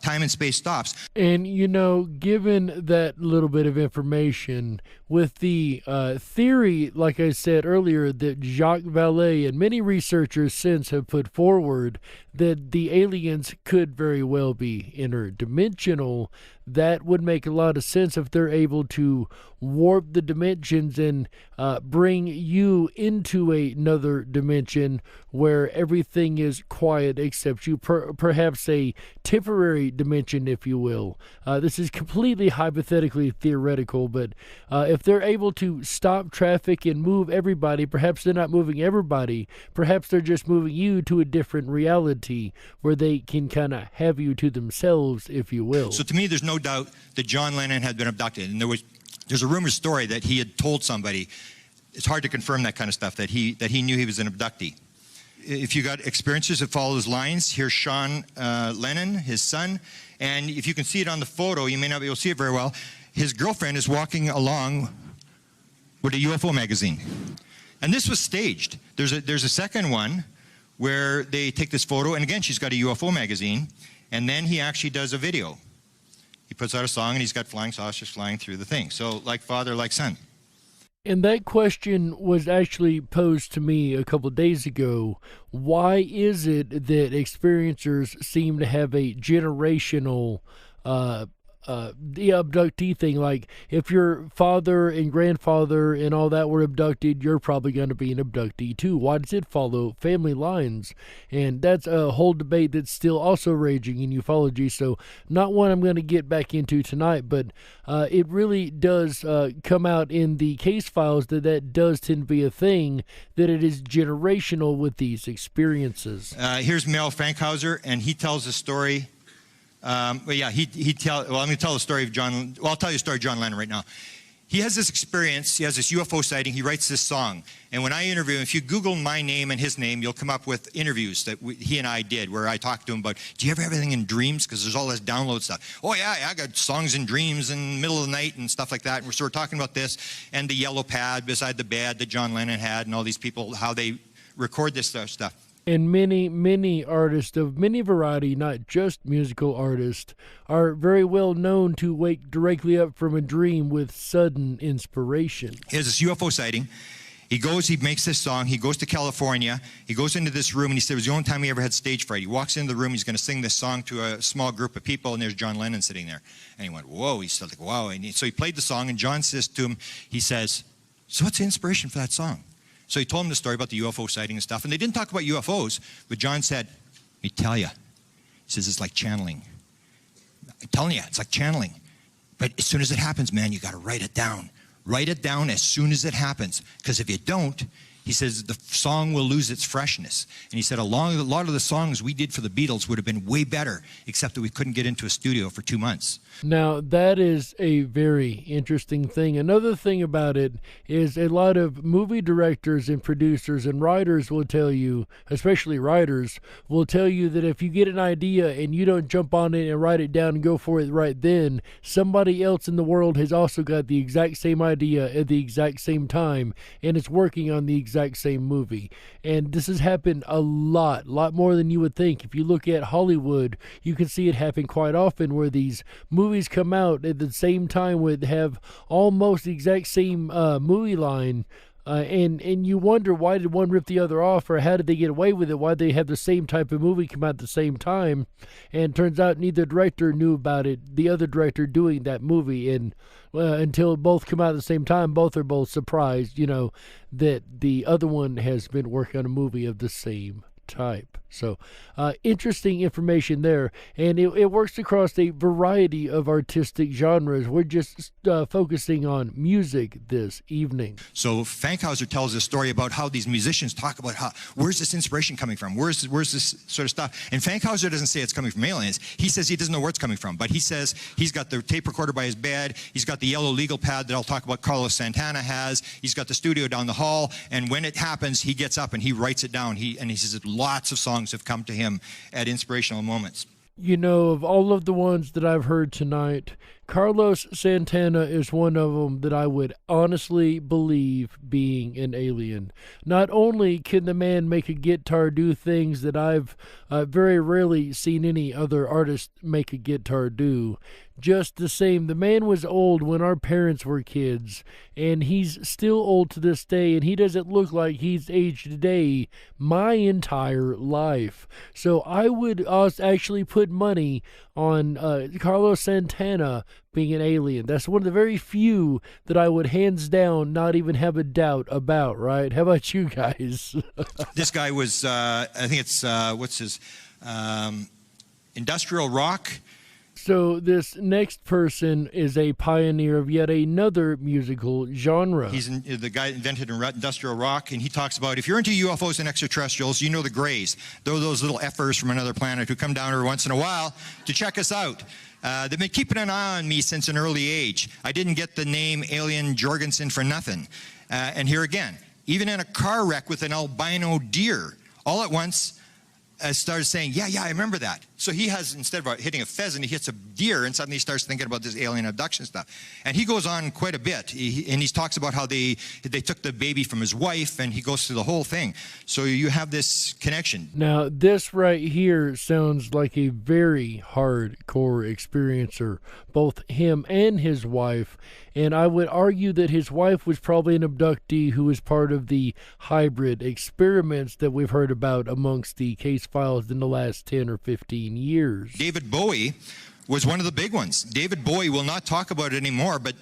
time and space stops. And, you know, given that little bit of information, with the theory, like I said earlier, that Jacques Vallée and many researchers since have put forward that the aliens could very well be interdimensional, that would make a lot of sense if they're able to warp the dimensions and bring you into another dimension where everything is quiet except you, perhaps a temporary dimension, if you will. This is completely hypothetically theoretical, but if they're able to stop traffic and move everybody, perhaps they're not moving everybody, perhaps they're just moving you to a different reality where they can kind of have you to themselves, if you will. So to me, there's no doubt that John Lennon had been abducted, and there's a rumored story that he had told somebody. It's hard to confirm that kind of stuff, that he knew he was an abductee. If you got experiencers that follow his lines, here's Sean Lennon, his son, and if you can see it on the photo, you may not be able to see it very well, his girlfriend is walking along with a UFO magazine. And this was staged. There's a second one where they take this photo, and again, she's got a UFO magazine, and then he actually does a video. He puts out a song, and he's got flying saucers flying through the thing. So, like father, like son. And that question was actually posed to me a couple of days ago. Why is it that experiencers seem to have a generational the abductee thing? Like, if your father and grandfather and all that were abducted, you're probably going to be an abductee too. Why does it follow family lines? And that's a whole debate that's still also raging in ufology, so not one I'm going to get back into tonight, but it really does come out in the case files that does tend to be a thing, that it is generational with these experiences. Here's Mel Frankhauser, and he tells a story. I'm going to tell the story of John. Well, I'll tell you the story of John Lennon right now. He has this experience. He has this UFO sighting. He writes this song. And when I interview him, if you Google my name and his name, you'll come up with interviews that he and I did, where I talked to him about, do you ever have anything in dreams? Because there's all this download stuff. Oh, yeah, I got songs in dreams in the middle of the night and stuff like that. And so we're talking about this and the yellow pad beside the bed that John Lennon had and all these people, how they record this stuff. And many artists of many variety, not just musical artists, are very well known to wake directly up from a dream with sudden inspiration. He has this UFO sighting, He goes, he makes this song, he goes to California, he goes into this room, and he said it was the only time he ever had stage fright. He walks into the room, he's going to sing this song to a small group of people, and there's John Lennon sitting there. And he went, whoa, he's like, wow. And so he played the song, and John says to him, he says, so what's the inspiration for that song? So he told him the story about the UFO sighting and stuff, and they didn't talk about UFOs, but John said, let me tell you, he says, it's like channeling. I'm telling you, it's like channeling. But as soon as it happens, man, you got to write it down. Write it down as soon as it happens, because if you don't, he says the song will lose its freshness. And he said a lot of the songs we did for the Beatles would have been way better, except that we couldn't get into a studio for 2 months. Now, that is a very interesting thing. Another thing about it is a lot of movie directors and producers and writers will tell you, especially writers, will tell you that if you get an idea and you don't jump on it and write it down and go for it right then, somebody else in the world has also got the exact same idea at the exact same time and is working on the exact same movie. And this has happened a lot more than you would think. If you look at Hollywood, you can see it happen quite often where these movies come out at the same time would have almost the exact same movie line, and you wonder, why did one rip the other off, or how did they get away with it? Why did they have the same type of movie come out at the same time? And it turns out neither director knew about it, the other director doing that movie, and until both come out at the same time, both are both surprised, that the other one has been working on a movie of the same type. So interesting information there, and it works across a variety of artistic genres. We're just focusing on music this evening. So Fankhauser tells a story about how these musicians talk about where's this inspiration coming from, where's this sort of stuff, and Fankhauser doesn't say it's coming from aliens. He says he doesn't know where it's coming from, but he says he's got the tape recorder by his bed, he's got the yellow legal pad that I'll talk about Carlos Santana has, he's got the studio down the hall, and when it happens, he gets up and he writes it down. He says that lots of songs have come to him at inspirational moments. Of all of the ones that I've heard tonight, Carlos Santana is one of them that I would honestly believe being an alien. Not only can the man make a guitar do things that I've very rarely seen any other artist make a guitar do, just the same, the man was old when our parents were kids, and he's still old to this day, and he doesn't look like he's aged today my entire life. So I would actually put money on Carlos Santana being an alien. That's one of the very few that I would hands down not even have a doubt about, right? How about you guys? This guy was, I think it's, industrial rock. So this next person is a pioneer of yet another musical genre. He's the guy invented industrial rock, and he talks about, if you're into UFOs and extraterrestrials, you know the Greys. They're those little effers from another planet who come down every once in a while to check us out. They've been keeping an eye on me since an early age. I didn't get the name Alien Jorgensen for nothing. And here again, even in a car wreck with an albino deer, all at once, started saying, yeah, I remember that. So he has, instead of hitting a pheasant, he hits a deer, and suddenly he starts thinking about this alien abduction stuff. And he goes on quite a bit, and he talks about how they took the baby from his wife, and he goes through the whole thing. So you have this connection. Now, this right here sounds like a very hardcore experiencer, both him and his wife. And I would argue that his wife was probably an abductee who was part of the hybrid experiments that we've heard about amongst the case files in the last 10 or 15 years. David Bowie was one of the big ones. David Bowie will not talk about it anymore, but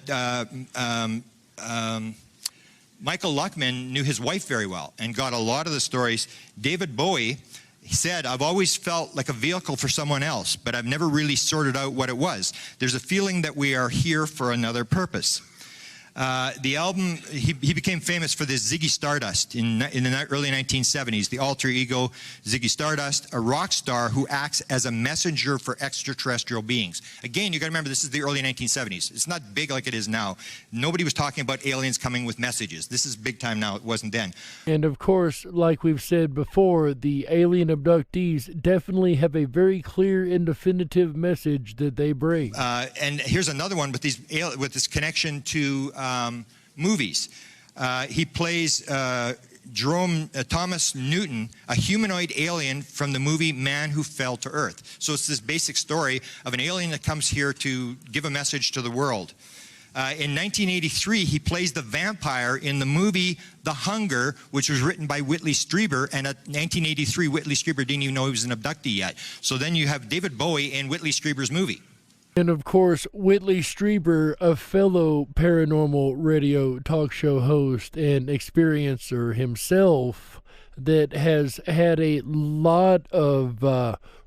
Michael Luckman knew his wife very well and got a lot of the stories. David Bowie, he said, I've always felt like a vehicle for someone else, but I've never really sorted out what it was. There's a feeling that we are here for another purpose. The album, he became famous for this Ziggy Stardust in the early 1970s, the alter ego Ziggy Stardust, a rock star who acts as a messenger for extraterrestrial beings. Again, you got to remember, this is the early 1970s. It's not big like it is now. Nobody was talking about aliens coming with messages. This is big time now. It wasn't then. And of course, like we've said before, the alien abductees definitely have a very clear and definitive message that they bring. And here's another one with this connection to movies. He plays Jerome Thomas Newton, a humanoid alien from the movie Man Who Fell to Earth. So it's this basic story of an alien that comes here to give a message to the world. In 1983, he plays the vampire in the movie The Hunger, which was written by Whitley Strieber. And at 1983, Whitley Strieber didn't even know he was an abductee yet. So then you have David Bowie in Whitley Strieber's movie. And of course, Whitley Strieber, a fellow paranormal radio talk show host and experiencer himself, that has had a lot of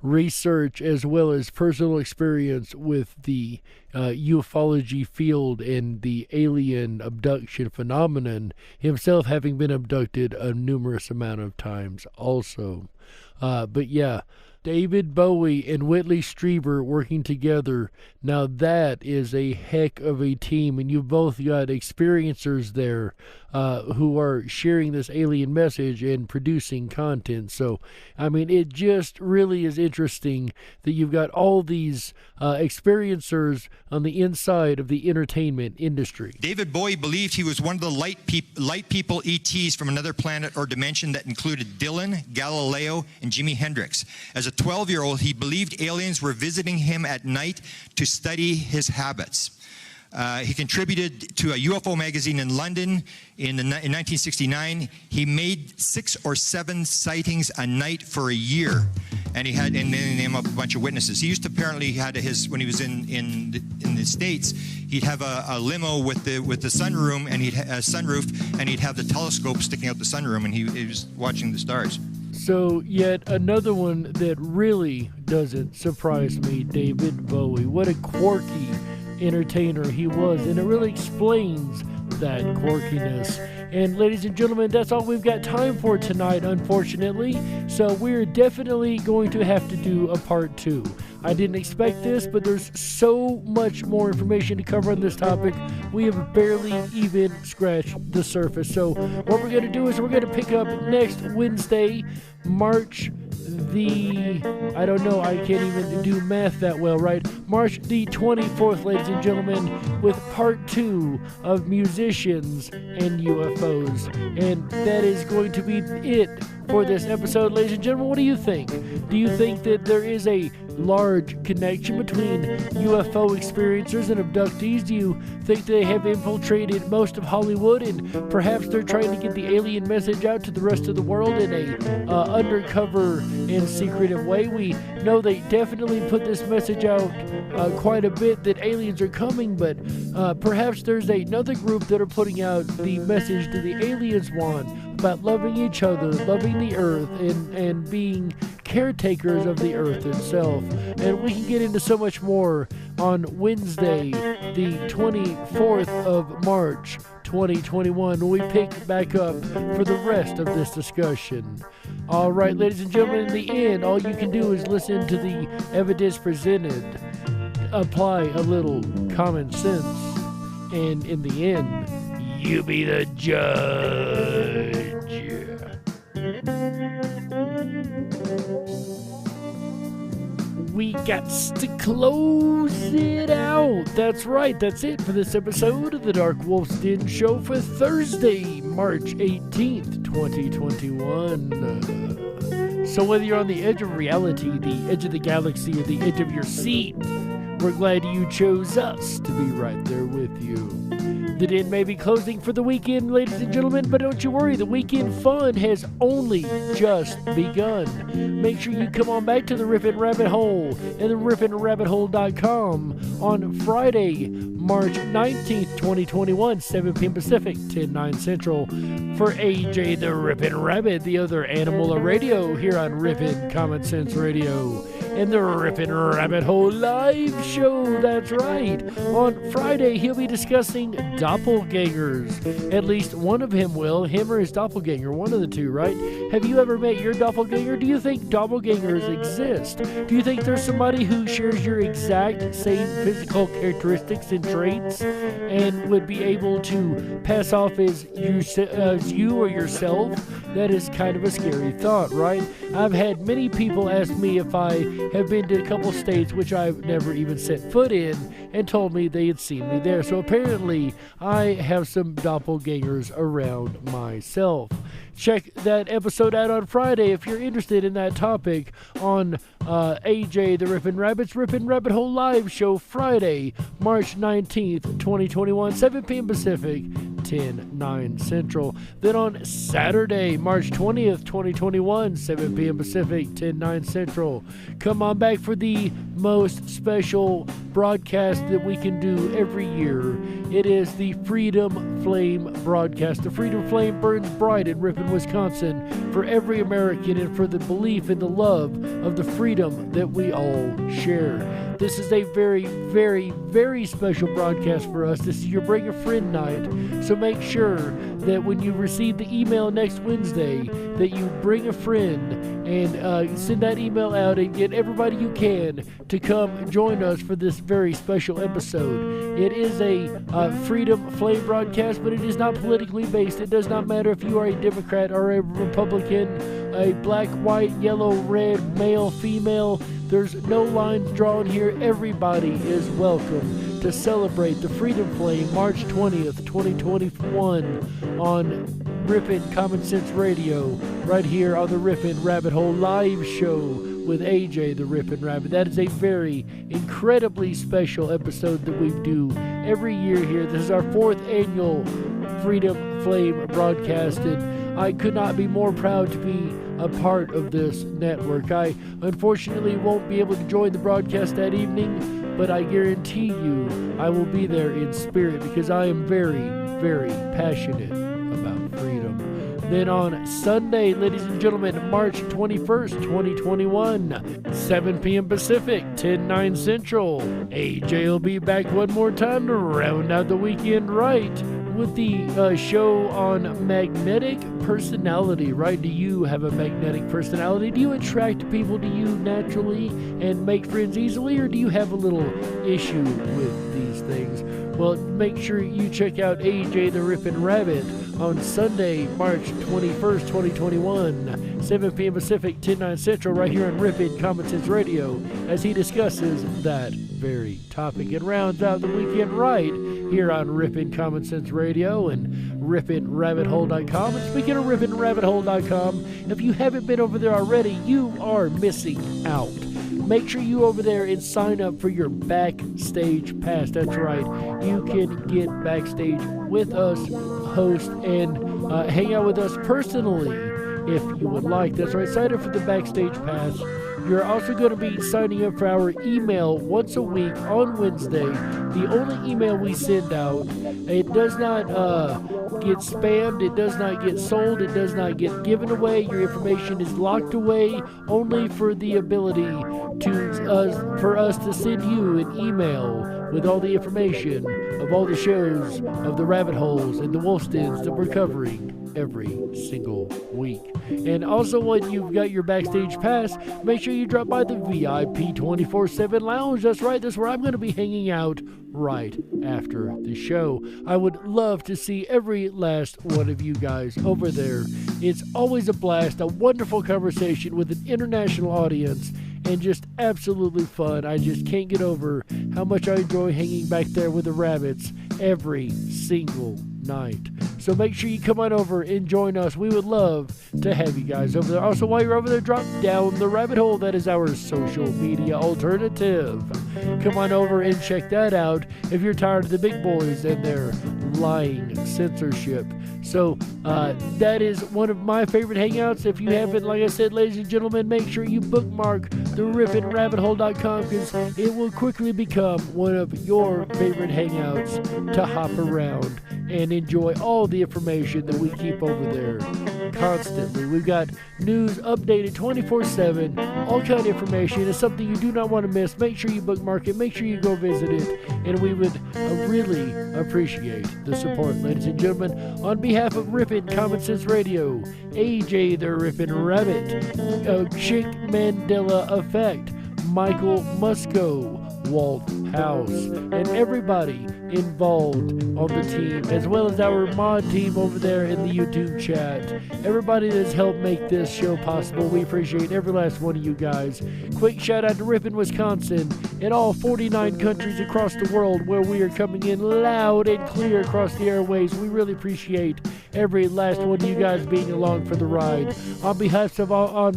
research as well as personal experience with the ufology field and the alien abduction phenomenon, himself having been abducted a numerous amount of times also. But yeah, David Bowie and Whitley Strieber working together. Now that is a heck of a team, and you've both got experiencers there who are sharing this alien message and producing content. So, I mean, it just really is interesting that you've got all these experiencers on the inside of the entertainment industry. David Bowie believed he was one of the light people ETs from another planet or dimension that included Dylan, Galileo, and Jimi Hendrix. As a 12-year-old, he believed aliens were visiting him at night to study his habits. He contributed to a UFO magazine in London in 1969. He made 6 or 7 sightings a night for a year, and then they name up a bunch of witnesses. He used to apparently when he was in the States, he'd have a limo with the sunroom, and he'd a sunroof, and he'd have the telescope sticking out the sunroom, and he was watching the stars. So yet another one that really doesn't surprise me, David Bowie. What a quirky entertainer he was, and it really explains that quirkiness. And ladies and gentlemen, that's all we've got time for tonight, unfortunately. So we're definitely going to have to do a part 2. I didn't expect this, but there's so much more information to cover on this topic. We have barely even scratched the surface. So what we're going to do is we're going to pick up next Wednesday, March the, I don't know, I can't even do math that well, right? March the 24th, ladies and gentlemen, with part 2 of Musicians and UFOs. And that is going to be it for this episode, ladies and gentlemen. What do you think? Do you think that there is a large connection between UFO experiencers and abductees? Do you think they have infiltrated most of Hollywood and perhaps they're trying to get the alien message out to the rest of the world in a undercover and secretive way? We know they definitely put this message out quite a bit that aliens are coming, but perhaps there's another group that are putting out the message that the aliens want about loving each other, loving the earth, and being caretakers of the earth itself. And we can get into so much more on Wednesday, the 24th of March, 2021, when we pick back up for the rest of this discussion. All right, ladies and gentlemen, in the end, all you can do is listen to the evidence presented, apply a little common sense, and in the end, you be the judge. We got to close it out. That's right. That's it for this episode of the DarkWolf's Den Show for Thursday, March 18th, 2021. So whether you're on the edge of reality, the edge of the galaxy, or the edge of your seat, we're glad you chose us to be right there with you. The den may be closing for the weekend, ladies and gentlemen, but don't you worry, the weekend fun has only just begun. Make sure you come on back to the Riffin' Rabbit Hole and the riffinrabbithole.com on Friday, March 19th, 2021, 7 p.m. Pacific, 10/9 Central, for AJ the Riffin' Rabbit, the other animal of radio here on Riffin' Common Sense Radio. And the Riffin' Rabbit Hole live show, that's right. On Friday, he'll be discussing doppelgangers. At least one of him will. Him or his doppelganger, one of the two, right? Have you ever met your doppelganger? Do you think doppelgangers exist? Do you think there's somebody who shares your exact same physical characteristics and traits and would be able to pass off as you or yourself? That is kind of a scary thought, right? I've had many people ask me if I have been to a couple states which I've never even set foot in and told me they had seen me there. So apparently I have some doppelgangers around myself. check that episode out on Friday if you're interested in that topic on AJ the Rippin' Rabbit's Rippin' Rabbit Hole Live Show, Friday, March 19th, 2021, 7 p.m. Pacific, 10/9 Central. Then on Saturday, March 20th, 2021, 7 p.m. Pacific, 10/9 Central. Come on back for the most special broadcast that we can do every year. It is the Freedom Flame broadcast. The Freedom Flame burns bright in Ripon, Wisconsin for every American and for the belief and the love of the freedom that we all share. This is a very, very, very special broadcast for us. This is your Bring a Friend night. So make sure that when you receive the email next Wednesday, that you bring a friend and send that email out and get everybody you can to come join us for this very special episode. It is a Freedom Flame broadcast, but it is not politically based. It does not matter if you are a Democrat or a Republican, a black, white, yellow, red, male, female. There's no lines drawn here. Everybody is welcome to celebrate the Freedom Flame March 20th, 2021 on Ripon Common Sense Radio, right here on the Ripon Rabbit Hole Live Show with AJ the Ripon Rabbit. That is a very incredibly special episode that we do every year here. This is our 4th annual Freedom Flame broadcast, and I could not be more proud to be a part of this network. I unfortunately won't be able to join the broadcast that evening, but I guarantee you I will be there in spirit because I am very, very passionate about freedom. Then on Sunday, ladies and gentlemen, March 21st, 2021, 7 p.m. Pacific, 10/9 Central, AJ will be back one more time to round out the weekend right with the show on magnetic personality, right? Do you have a magnetic personality? Do you attract people to you naturally and make friends easily, or do you have a little issue with these things? Well, make sure you check out AJ the Rippin' Rabbit on Sunday, March 21st, 2021, 7 p.m. Pacific, 10/9 Central, right here on Ripon Common Sense Radio, as he discusses that very topic and rounds out the weekend right here on Ripon Common Sense Radio and RiponRabbitHole.com. And speaking of RiponRabbitHole.com, if you haven't been over there already, you are missing out. Make sure you over there and sign up for your backstage pass. That's right. You can get backstage with us, host, and hang out with us personally if you would like. That's right. Sign up for the backstage pass. You're also going to be signing up for our email once a week on Wednesday. The only email we send out, it does not get spammed, it does not get sold, it does not get given away. Your information is locked away only for the ability for us to send you an email with all the information of all the shows of the rabbit holes and the wolf's dens that we're covering every single week. And also, when you've got your backstage pass, make sure you drop by the VIP 24/7 lounge. That's right, that's where I'm going to be hanging out right after the show. I would love to see every last one of you guys over there. It's always a blast, a wonderful conversation with an international audience, and just absolutely fun. I just can't get over how much I enjoy hanging back there with the rabbits every single night. So make sure you come on over and join us. We would love to have you guys over there. Also, while you're over there, drop down the rabbit hole. That is our social media alternative. Come on over and check that out if you're tired of the big boys and their lying censorship. So that is one of my favorite hangouts. If you haven't, like I said, ladies and gentlemen, make sure you bookmark the RiponRabbitHole.com, because it will quickly become one of your favorite hangouts to hop around and enjoy all the information that we keep over there constantly. We've got news updated 24/7, all kind of information. It's something you do not want to miss. Make sure you bookmark it. Make sure you go visit it, and we would really appreciate the support, ladies and gentlemen. On behalf of Ripon Common Sense Radio, AJ the Ripon Rabbit, Chick Mandela Effect, Michael Musco, Walt House, and everybody involved on the team, as well as our mod team over there in the YouTube chat. Everybody that's helped make this show possible, we appreciate every last one of you guys. Quick shout out to Ripon, Wisconsin, and all 49 countries across the world where we are coming in loud and clear across the airways. We really appreciate every last one of you guys being along for the ride. On behalf of all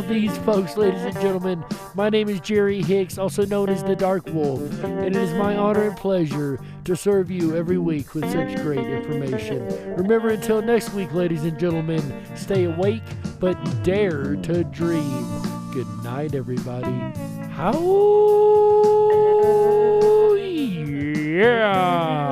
these folks, ladies and gentlemen, my name is Jerry Hicks, also known as the Dark Wolf, and it is my honor and pleasure to serve you every week with such great information. Remember, until next week, ladies and gentlemen, stay awake, but dare to dream. Good night, everybody. How? Yeah.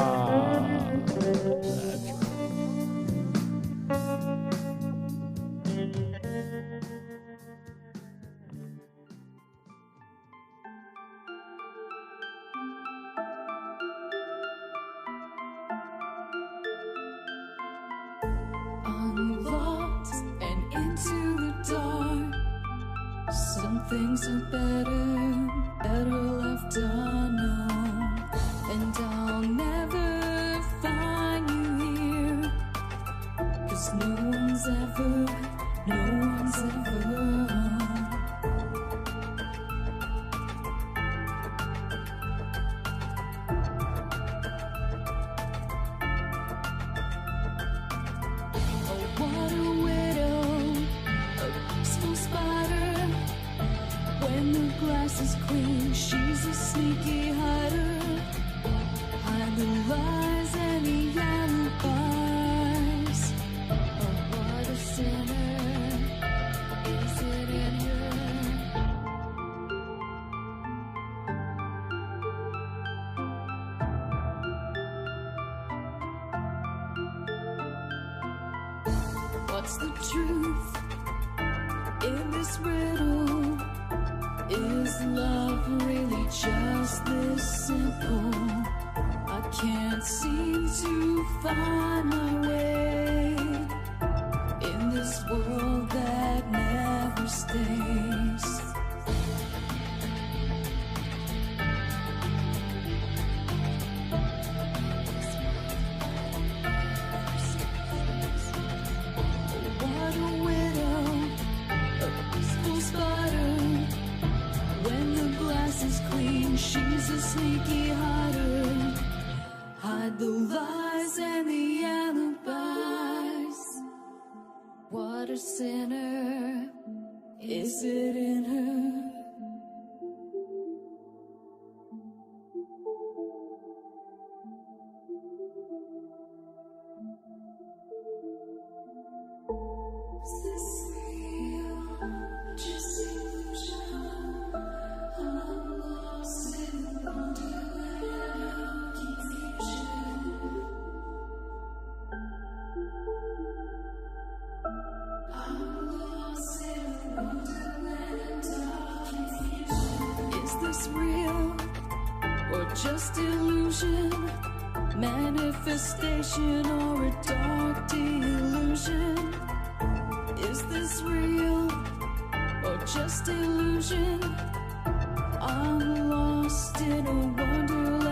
Unlocked and into the dark. Some things are better left unknown. And I'll never find you here, 'cause no one's ever is clean, she's a sneaky hider. Hide the lies and the alibis. Oh, what a sinner is it in her? What's the truth in this riddle? Is love really just this simple? I can't seem to find my way in this world that never stays. What a widow, a peaceful spider. When the glass is clean, she's a sneaky hider. Hide the lies and the alibis. What a sinner is it in her? Is this real? Just illusion. I'm lost in wonderland of confusion. I'm lost in wonderland of confusion. Is this real or just illusion? Manifestation or a dark delusion? Is this real or just illusion? I'm lost in a wonderland